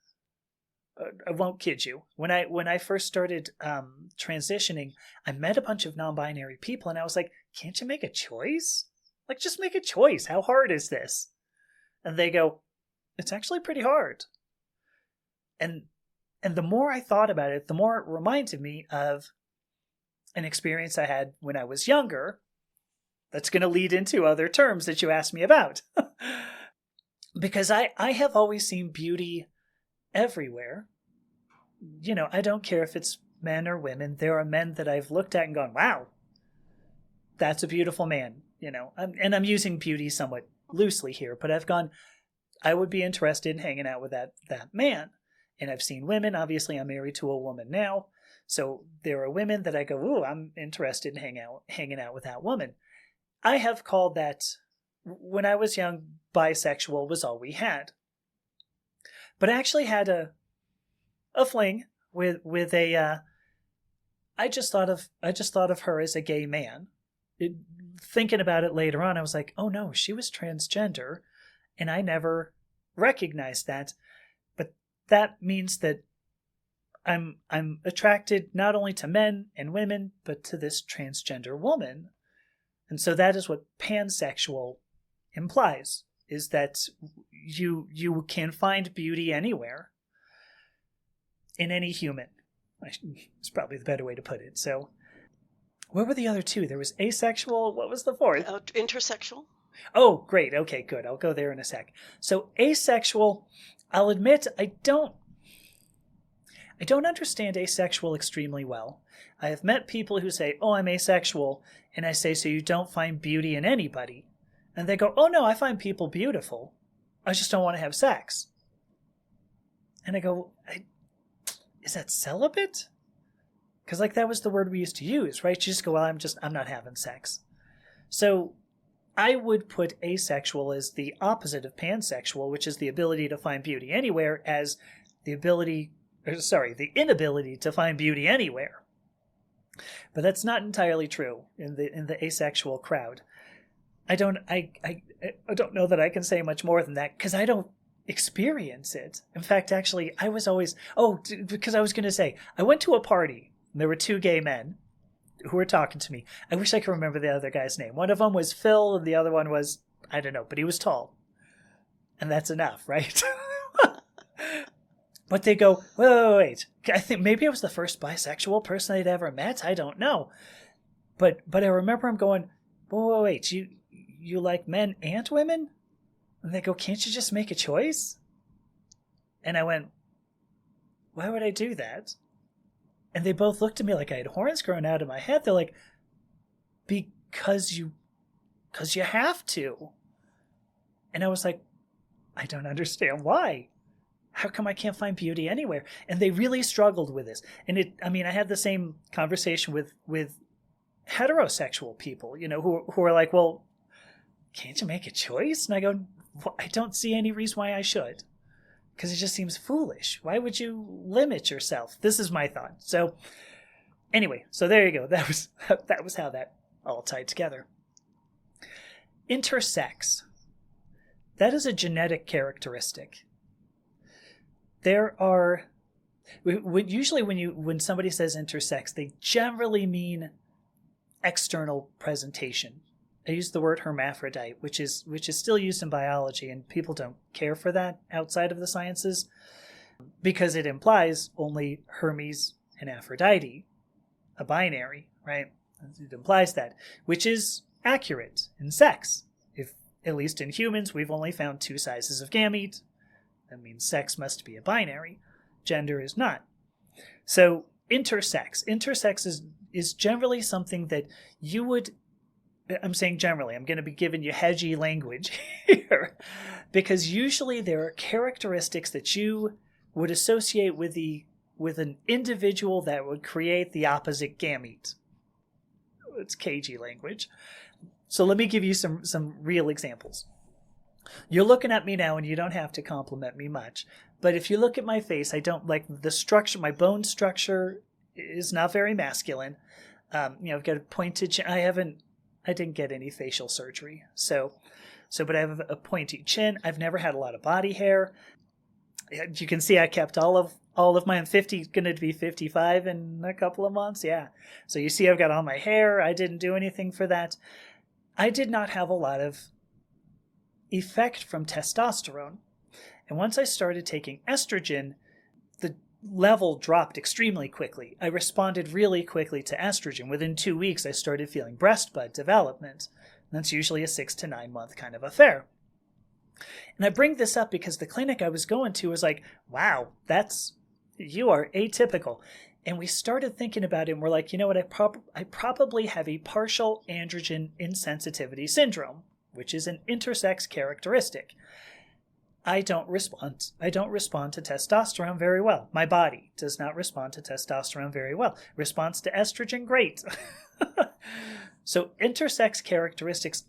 I won't kid you. When I first started transitioning, I met a bunch of non-binary people, and I was like, can't you make a choice? Like, just make a choice. How hard is this? And they go, it's actually pretty hard. And the more I thought about it, the more it reminded me of an experience I had when I was younger. That's going to lead into other terms that you asked me about. Because I have always seen beauty everywhere. I don't care if it's men or women. There are men that I've looked at and gone, wow, that's a beautiful man. And I'm using beauty somewhat loosely here, but I've gone, I would be interested in hanging out with that man. And I've seen women. Obviously, I'm married to a woman now. So there are women that I go, ooh, I'm interested in hanging out with that woman. I have called that, when I was young, bisexual was all we had. But I actually had a fling with a I just thought of her as a gay man. Thinking about it later on, I was like, oh no, she was transgender, and I never recognized that. But that means that I'm attracted not only to men and women, but to this transgender woman. And so that is what pansexual implies, is that you can find beauty anywhere in any human. It's probably the better way to put it. So what were the other two? There was asexual. What was the fourth? Intersexual. Oh, great. Okay, good. I'll go there in a sec. So asexual, I'll admit I don't understand asexual extremely well. I have met people who say, oh, I'm asexual. And I say, so you don't find beauty in anybody? And they go, oh no, I find people beautiful. I just don't want to have sex. And I go, is that celibate? Because like that was the word we used to use, right? You just go, well, I'm not having sex. So I would put asexual as the opposite of pansexual, which is the ability to find beauty anywhere, as the inability to find beauty anywhere. But that's not entirely true in the asexual crowd. I don't know that I can say much more than that, because I don't experience it. In fact, actually, I was always, because I was going to say, I went to a party, and there were two gay men who were talking to me. I wish I could remember the other guy's name. One of them was Phil, and the other one was, I don't know, but he was tall. And that's enough, right? But they go, wait. I think maybe I was the first bisexual person I'd ever met. I don't know. But I remember him going, wait, you like men and women? And they go, can't you just make a choice? And I went, why would I do that? And they both looked at me like I had horns growing out of my head. They're like, because you have to. And I was like, I don't understand why. How come I can't find beauty anywhere? And they really struggled with this. And I had the same conversation with heterosexual people, who are like, well, can't you make a choice? And I go, well, I don't see any reason why I should, because it just seems foolish. Why would you limit yourself? This is my thought. So anyway, so there you go. That was how that all tied together. Intersex. That is a genetic characteristic. There are, usually when somebody says intersex, they generally mean external presentation. I use the word hermaphrodite, which is still used in biology, and people don't care for that outside of the sciences because it implies only Hermes and Aphrodite, a binary, right? It implies that, which is accurate in sex. If, at least in humans, we've only found two sizes of gamete, that means sex must be a binary. Gender is not. So intersex. Intersex is generally something that you would, I'm saying generally, I'm going to be giving you hedgy language here, because usually there are characteristics that you would associate with an individual that would create the opposite gamete. It's cagey language. So let me give you some real examples. You're looking at me now, and you don't have to compliment me much. But if you look at my face, I don't like the structure. My bone structure is not very masculine. I've got a pointed chin. I didn't get any facial surgery. But I have a pointy chin. I've never had a lot of body hair. You can see I kept all of my, I'm going to be 55 in a couple of months. Yeah. So you see I've got all my hair. I didn't do anything for that. I did not have a lot of effect from testosterone. And once I started taking estrogen, the level dropped extremely quickly. I responded really quickly to estrogen. Within 2 weeks, I started feeling breast bud development. And that's usually a 6 to 9 month kind of affair. And I bring this up because the clinic I was going to was like, wow, you are atypical. And we started thinking about it, and we're like, you know what, I probably have a partial androgen insensitivity syndrome, which is an intersex characteristic. I don't respond to testosterone very well. My body does not respond to testosterone very well. Response to estrogen, great. So intersex characteristics,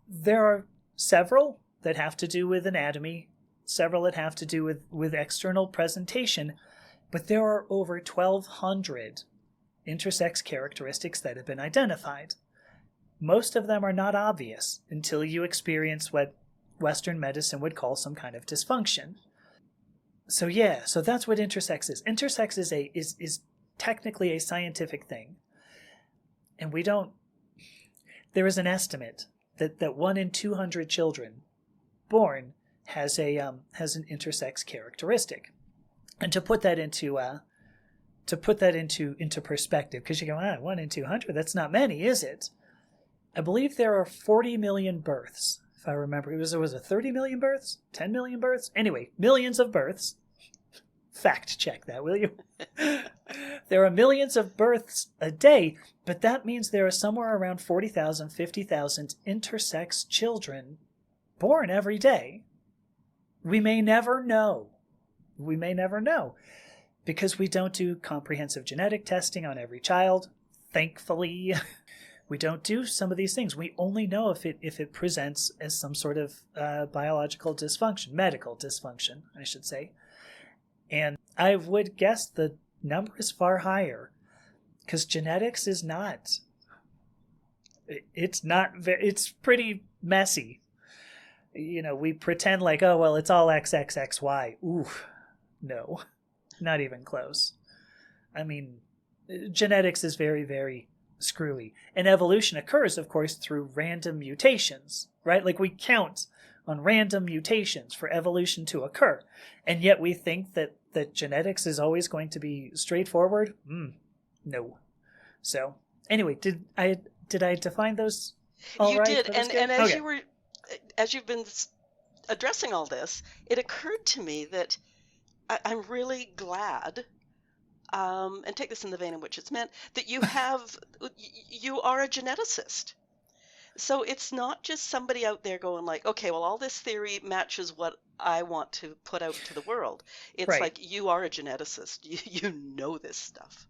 there are several that have to do with anatomy, several that have to do with external presentation, but there are over 1,200 intersex characteristics that have been identified. Most of them are not obvious until you experience what Western medicine would call some kind of dysfunction. So that's what intersex is. Intersex is technically a scientific thing. And there is an estimate that 1 in 200 children born has an intersex characteristic. And to put that into perspective, because you go, 1 in 200, that's not many, is it? I believe there are 40 million births, if I remember. Was it 30 million births? 10 million births? Anyway, millions of births. Fact check that, will you? There are millions of births a day, but that means there are somewhere around 40,000, 50,000 intersex children born every day. We may never know. Because we don't do comprehensive genetic testing on every child, thankfully. We don't do some of these things. We only know if it presents as some sort of biological dysfunction, medical dysfunction, I should say. And I would guess the number is far higher, because genetics is not. It's pretty messy. We pretend like, oh, well, it's all XXXY. Ooh, no, not even close. I mean, genetics is very, very screwy. And evolution occurs, of course, through random mutations, right? Like we count on random mutations for evolution to occur. And yet we think that genetics is always going to be straightforward? No. So, anyway, did I define those all right? You did, and as you've been addressing all this, it occurred to me that I'm really glad, and take this in the vein in which it's meant, that you are a geneticist. So it's not just somebody out there going like, okay, well, all this theory matches what I want to put out to the world. It's right. Like you are a geneticist. You know this stuff.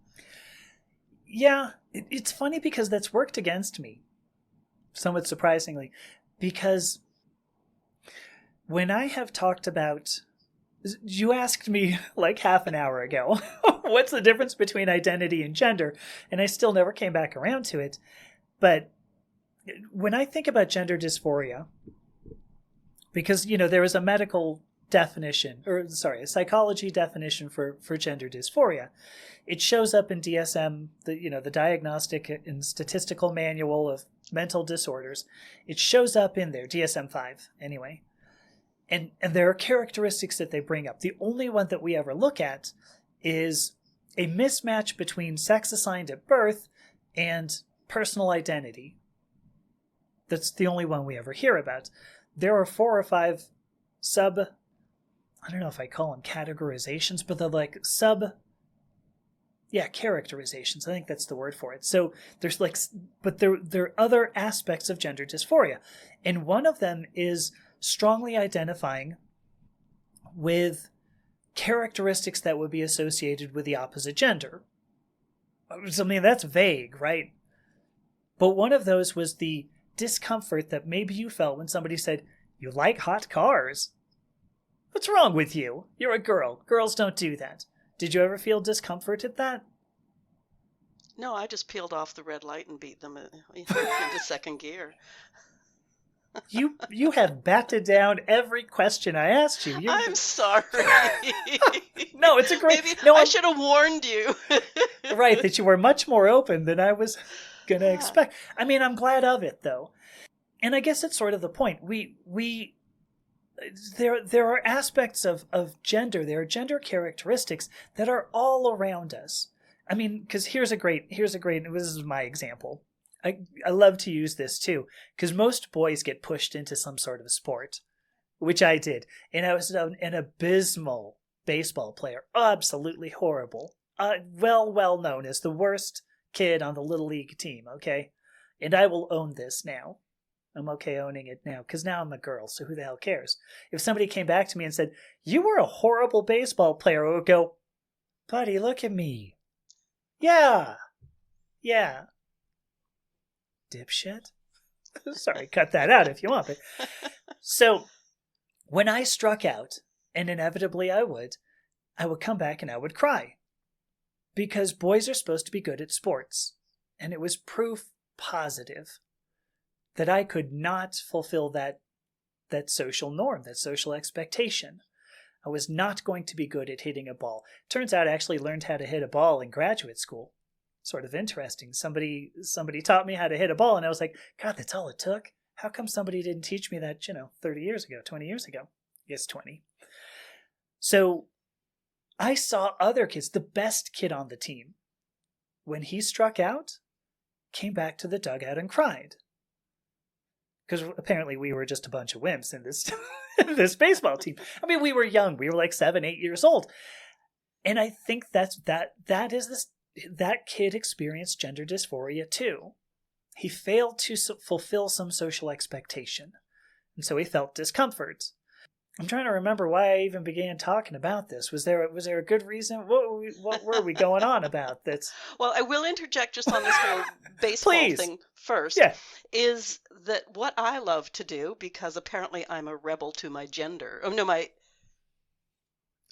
Yeah, it's funny because that's worked against me, somewhat surprisingly, because when I have talked about, you asked me like half an hour ago, what's the difference between identity and gender? And I still never came back around to it. But when I think about gender dysphoria, because, there is a medical definition, a psychology definition for gender dysphoria. It shows up in DSM, the Diagnostic and Statistical Manual of Mental Disorders. It shows up in there, DSM-5 anyway. And there are characteristics that they bring up. The only one that we ever look at is a mismatch between sex assigned at birth and personal identity. That's the only one we ever hear about. There are 4 or 5 I don't know if I call them categorizations, but they're like characterizations. I think that's the word for it. So there's but there are other aspects of gender dysphoria. And one of them is strongly identifying with characteristics that would be associated with the opposite gender. I mean, that's vague, right? But one of those was the discomfort that maybe you felt when somebody said, "You like hot cars." What's wrong with you? You're a girl. Girls don't do that. Did you ever feel discomfort at that? No, I just peeled off the red light and beat them into second gear. You have batted down every question I asked you. I'm sorry. No, it's a great... I should have warned you. Right, that you were much more open than I was going to expect. I mean, I'm glad of it, though. And I guess it's sort of the point. There are aspects of gender, there are gender characteristics that are all around us. I mean, because here's a great, this is my example. I love to use this too, because most boys get pushed into some sort of sport, which I did. And I was an abysmal baseball player, absolutely horrible. Well known as the worst kid on the Little League team, okay? And I will own this now. I'm okay owning it now, because now I'm a girl, so who the hell cares? If somebody came back to me and said, "You were a horrible baseball player," I would go, "Buddy, look at me." Yeah. Dipshit. Sorry, cut that out if you want. But so when I struck out, and inevitably I would come back and I would cry. because boys are supposed to be good at sports. And it was proof positive that I could not fulfill that social norm, that social expectation. I was not going to be good at hitting a ball. Turns out I actually learned how to hit a ball in graduate school. Sort of interesting. Somebody taught me how to hit a ball, and I was like, God, that's all it took? How come somebody didn't teach me that, 30 years ago, 20 years ago? Yes, 20. So I saw other kids, the best kid on the team, when he struck out, came back to the dugout and cried. Because apparently we were just a bunch of wimps in this this baseball team. I mean, we were young. We were like 7, 8 years old. And I think that kid experienced gender dysphoria too. He failed to fulfill some social expectation. And so he felt discomfort. I'm trying to remember why I even began talking about this. Was there a good reason? What were we going on about this? Well, I will interject just on this whole baseball Please. thing first. Yeah. Is that what I love to do, because apparently I'm a rebel to my gender. Oh, no,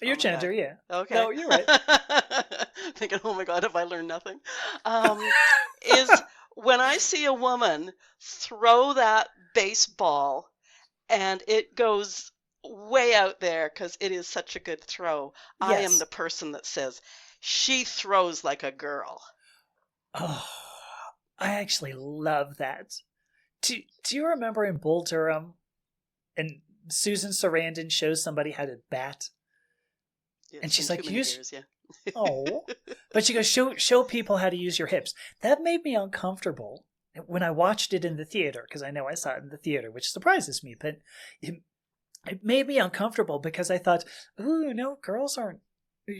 Your gender, God. yeah. Okay. No, you're right. Thinking, oh my God, have I learned nothing? Is when I see a woman throw that baseball and it goes way out there because it is such a good throw, I am Yes. the person that says, she throws like a girl. Oh, I actually love that. Do you remember in Bull Durham, and Susan Sarandon shows somebody how to bat? Yeah, And she's in like, too many years, yeah. Oh. But she goes, show people how to use your hips. That made me uncomfortable when I watched it in the theater, because I know I saw it in the theater, which surprises me. But it made me uncomfortable because I thought, ooh, no, girls aren't.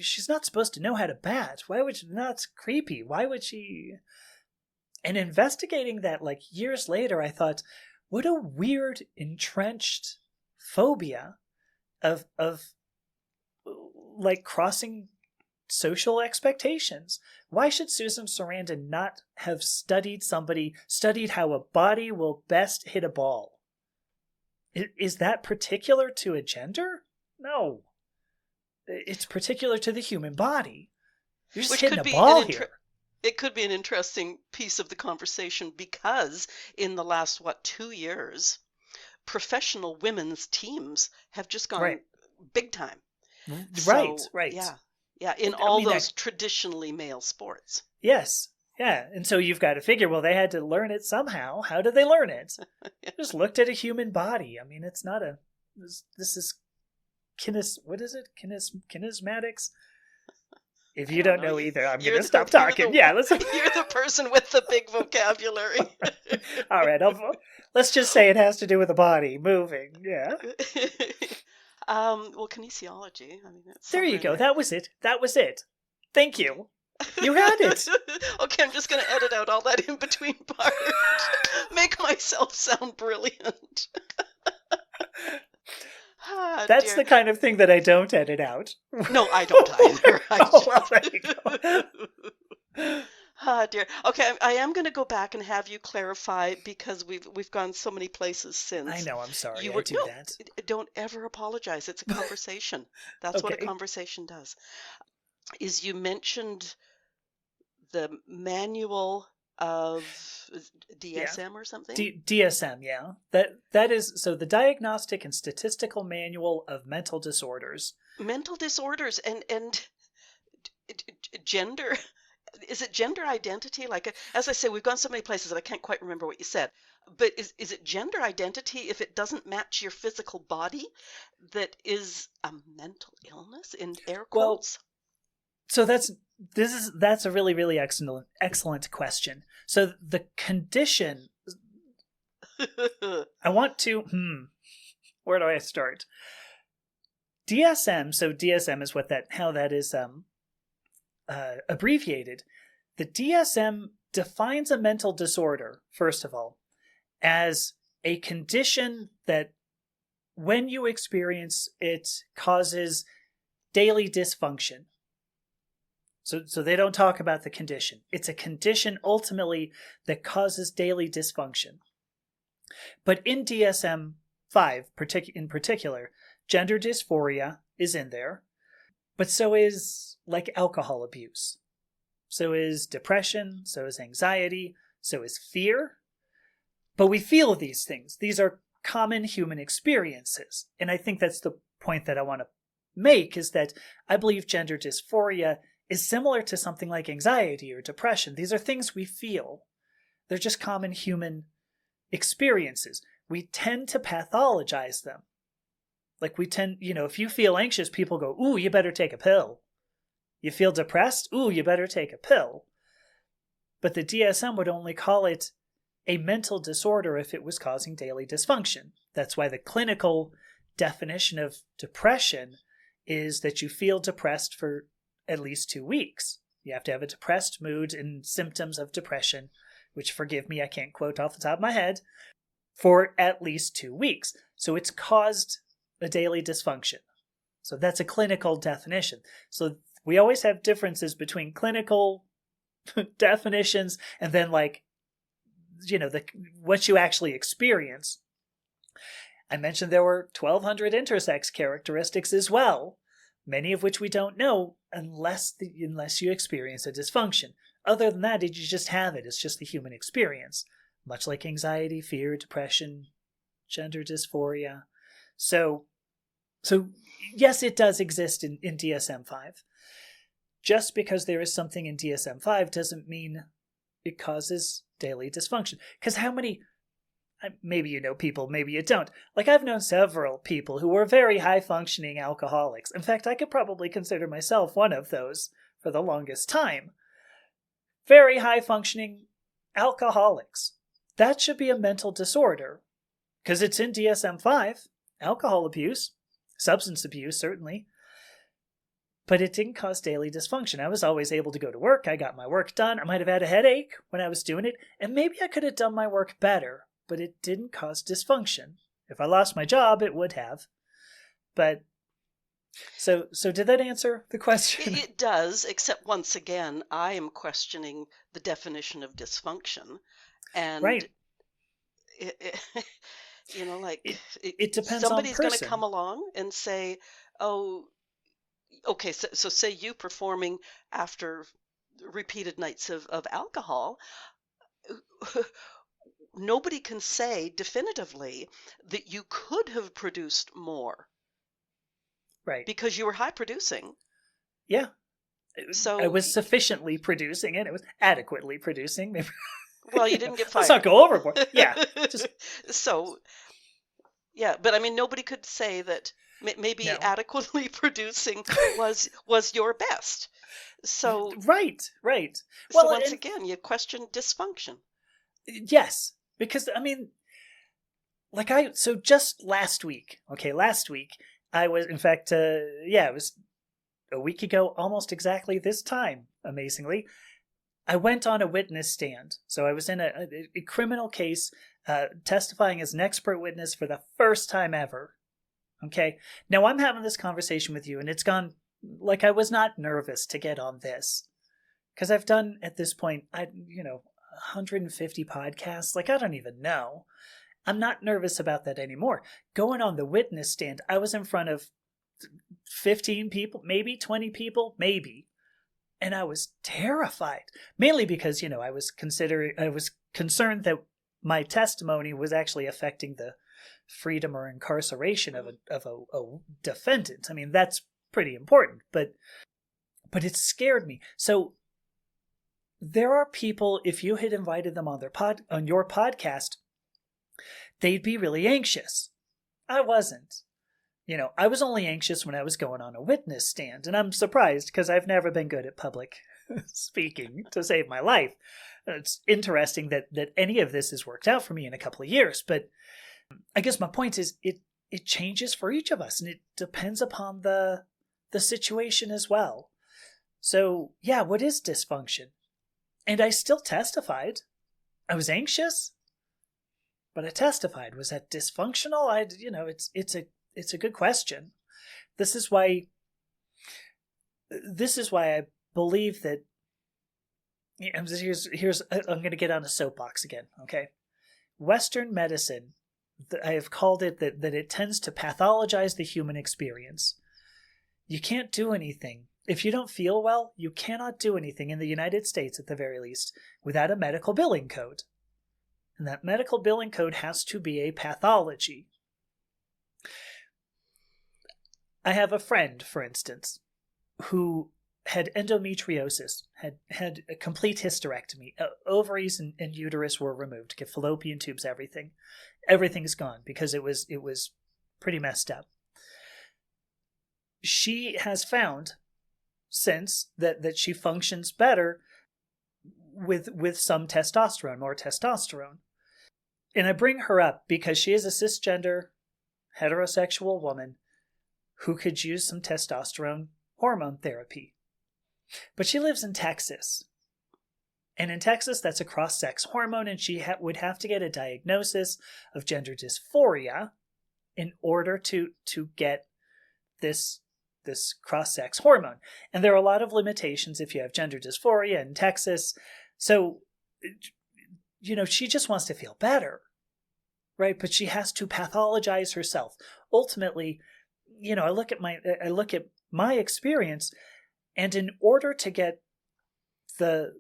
She's not supposed to know how to bat. Why would she? That's creepy. Why would she? And investigating that like years later, I thought, what a weird, entrenched phobia of like crossing social expectations. Why should Susan Sarandon not have studied how a body will best hit a ball? Is that particular to a gender? No. It's particular to the human body. You're just hitting a ball here. It could be an interesting piece of the conversation because in the last, 2 years, professional women's teams have just gone big time. Right. Yeah, in all those traditionally male sports. Yes. Yeah, and so you've got to figure, well, they had to learn it somehow. How did they learn it? Just looked at a human body. I mean, it's not this is kinesmatics? If you don't know either, I'm going to stop talking. Let's. You're the person with the big vocabulary. All right, let's just say it has to do with the body moving. Yeah. Well, kinesiology. I mean, there you go. That was it. Thank you. You had it. Okay, I'm just going to edit out all that in between part. Make myself sound brilliant. That's the kind of thing that I don't edit out. No, I don't either. Well, there you go. Dear. Okay, I am going to go back and have you clarify because we've gone so many places since. I know, I'm sorry. That. Don't ever apologize. It's a conversation. That's what a conversation does. Is you mentioned the manual of DSM or something? DSM, yeah. That is, so the Diagnostic and Statistical Manual of Mental Disorders. Mental disorders and gender. Is it gender identity? Like, as I say, we've gone so many places that I can't quite remember what you said. But is it gender identity if it doesn't match your physical body that is a mental illness in air quotes? Well, so that's a really, really excellent question. So the condition I want to where do I start? DSM, so DSM is how that is abbreviated. The DSM defines a mental disorder, first of all, as a condition that when you experience it causes daily dysfunction. So they don't talk about the condition. It's a condition ultimately that causes daily dysfunction. But in DSM-5 in particular, gender dysphoria is in there, but so is like alcohol abuse. So is depression. So is anxiety. So is fear. But we feel these things. These are common human experiences. And I think that's the point that I want to make, is that I believe gender dysphoria is similar to something like anxiety or depression. These are things we feel. They're just common human experiences. We tend to pathologize them. Like we tend, if you feel anxious, people go, ooh, you better take a pill. You feel depressed? Ooh, you better take a pill. But the DSM would only call it a mental disorder if it was causing daily dysfunction. That's why the clinical definition of depression is that you feel depressed for at least 2 weeks. You have to have a depressed mood and symptoms of depression, which, forgive me, I can't quote off the top of my head, for at least 2 weeks. So it's caused a daily dysfunction. So that's a clinical definition. So we always have differences between clinical definitions and then what you actually experience. I mentioned there were 1,200 intersex characteristics as well, many of which we don't know unless you experience a dysfunction. Other than that, you just have it. It's just the human experience, much like anxiety, fear, depression, gender dysphoria. So yes, it does exist in DSM-5. Just because there is something in DSM-5 doesn't mean it causes daily dysfunction. Because how many, maybe you know people, maybe you don't. Like, I've known several people who were very high-functioning alcoholics. In fact, I could probably consider myself one of those for the longest time. Very high-functioning alcoholics. That should be a mental disorder. Because it's in DSM-5. Alcohol abuse, substance abuse, certainly. But it didn't cause daily dysfunction. I was always able to go to work. I got my work done. I might have had a headache when I was doing it. And maybe I could have done my work better. But it didn't cause dysfunction. If I lost my job, it would have. But, so did that answer the question? It does, except once again, I am questioning the definition of dysfunction. And right. It depends somebody's on going person. to come along and say, oh, okay, so say you performing after repeated nights of alcohol, nobody can say definitively that you could have produced more. Right. Because you were high producing. Yeah. So I was sufficiently producing it. It was adequately producing. Maybe. Well, you didn't get fired. Let's not go overboard. Yeah. So, yeah, but I mean, nobody could say that maybe No. adequately producing was your best. So right. So once again, you question dysfunction. Yes, because I mean, so just last week. I was, in fact, it was a week ago, almost exactly this time. Amazingly, I went on a witness stand. So I was in a criminal case, testifying as an expert witness for the first time ever. Okay. Now I'm having this conversation with you, and it's gone like I was not nervous to get on this, because I've done at this point, 150 podcasts. Like, I don't even know. I'm not nervous about that anymore. Going on the witness stand, I was in front of 15 people, maybe 20 people, maybe. And I was terrified, mainly because, I was concerned that my testimony was actually affecting the freedom or incarceration of a defendant. I mean, that's pretty important, but it scared me. So there are people, if you had invited them on your podcast, they'd be really anxious. I wasn't. I was only anxious when I was going on a witness stand, and I'm surprised because I've never been good at public speaking to save my life. It's interesting that any of this has worked out for me in a couple of years, but I guess my point is it changes for each of us, and it depends upon the situation as well. So, yeah, what is dysfunction? And I still testified. I was anxious, but I testified. Was that dysfunctional? It's a good question. This is why I believe that. Here's I'm going to get on a soapbox again. Okay, Western medicine, I have called it that it tends to pathologize the human experience. You can't do anything if you don't feel well, you cannot do anything in the United States, at the very least, without a medical billing code. And that medical billing code has to be a pathology. I have a friend, for instance, who had endometriosis, had a complete hysterectomy. Ovaries and uterus were removed, get fallopian tubes, everything. Everything's gone because it was pretty messed up. She has found since that she functions better with some testosterone, more testosterone. And I bring her up because she is a cisgender, heterosexual woman who could use some testosterone hormone therapy. But she lives in Texas. And in Texas, that's a cross-sex hormone, and she would have to get a diagnosis of gender dysphoria in order to get this cross-sex hormone. And there are a lot of limitations if you have gender dysphoria in Texas. So, she just wants to feel better, right? But she has to pathologize herself. Ultimately, I look at my experience, and in order to get the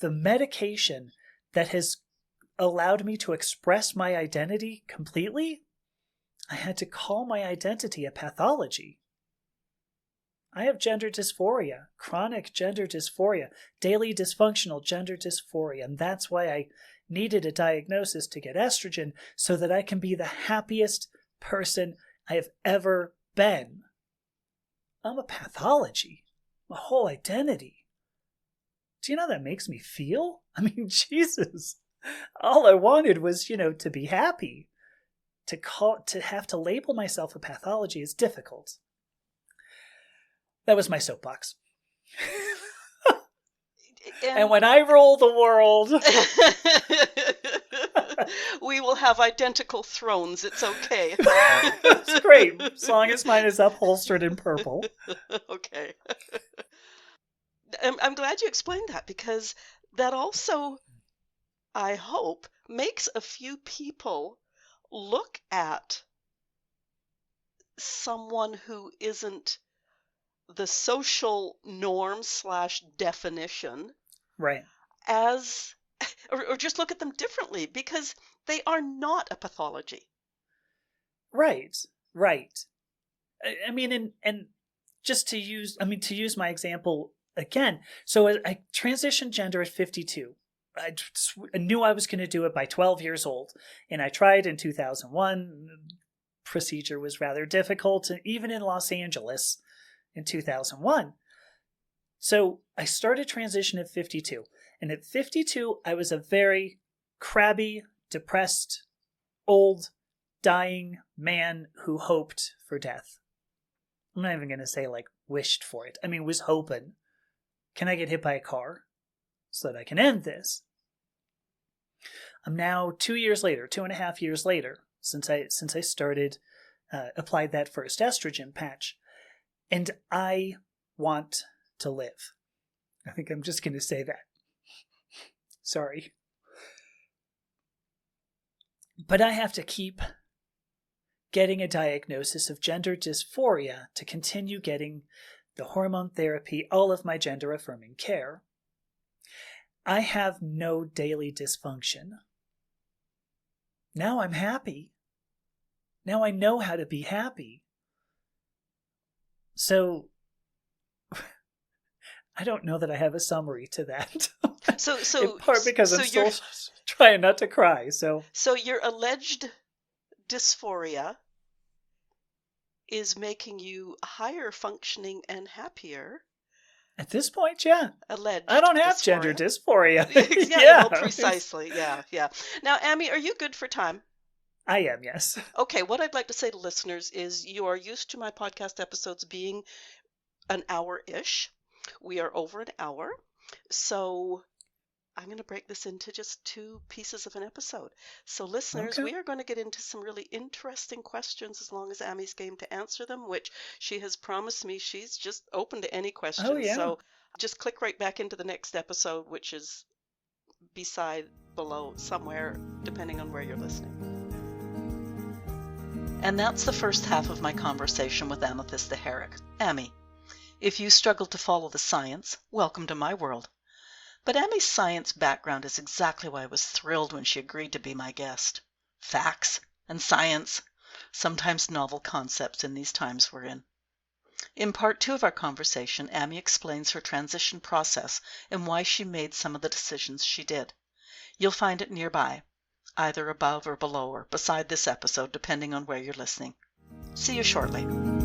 medication that has allowed me to express my identity completely, I had to call my identity a pathology. I have gender dysphoria, chronic gender dysphoria, daily dysfunctional gender dysphoria, and that's why I needed a diagnosis to get estrogen so that I can be the happiest person I have ever been. I'm a pathology, my whole identity. Do you know how that makes me feel? I mean, Jesus, all I wanted was, to be happy. To have to label myself a pathology is difficult. That was my soapbox. And when I rule the world, we will have identical thrones. It's okay. It's great, as long as mine is upholstered in purple. Okay. I'm glad you explained that, because that also, I hope, makes a few people look at someone who isn't the social norm / definition, right, as, or just look at them differently, because they are not a pathology. Right. I mean, and just to use my example again. So I transitioned gender at 52. I knew I was going to do it by 12 years old, and I tried in 2001. Procedure was rather difficult, even in Los Angeles in 2001. So I started transition at 52. And at 52, I was a very crabby, depressed, old, dying man who hoped for death. I'm not even going to say wished for it. I mean, was hoping. Can I get hit by a car so that I can end this? I'm now 2.5 years later, since I started, applied that first estrogen patch. And I want to live. I think I'm just going to say that. Sorry. But I have to keep getting a diagnosis of gender dysphoria to continue getting the hormone therapy, all of my gender-affirming care. I have no daily dysfunction. Now I'm happy. Now I know how to be happy. So, I don't know that I have a summary to that. So in part because so I'm still trying not to cry. So your alleged dysphoria is making you higher functioning and happier. At this point, yeah. Alleged I don't have dysphoria. Gender dysphoria. Yeah, well, precisely. Yeah. Now, Amy, are you good for time? I am, yes. Okay, what I'd like to say to listeners is you are used to my podcast episodes being an hour-ish. We are over an hour, so I'm going to break this into just 2 pieces of an episode. So listeners, we are going to get into some really interesting questions as long as Amy's game to answer them, which she has promised me she's just open to any questions. Oh, yeah. So just click right back into the next episode, which is below, somewhere, depending on where you're listening. And that's the first half of my conversation with Amethysta Herrick. Amy, If you struggle to follow the science, welcome to my world. But Emmy's science background is exactly why I was thrilled when she agreed to be my guest. Facts and science, sometimes novel concepts in these times we're in. In part 2 of our conversation, Amy explains her transition process and why she made some of the decisions she did. You'll find it nearby, either above or below or beside this episode, depending on where you're listening. See you shortly.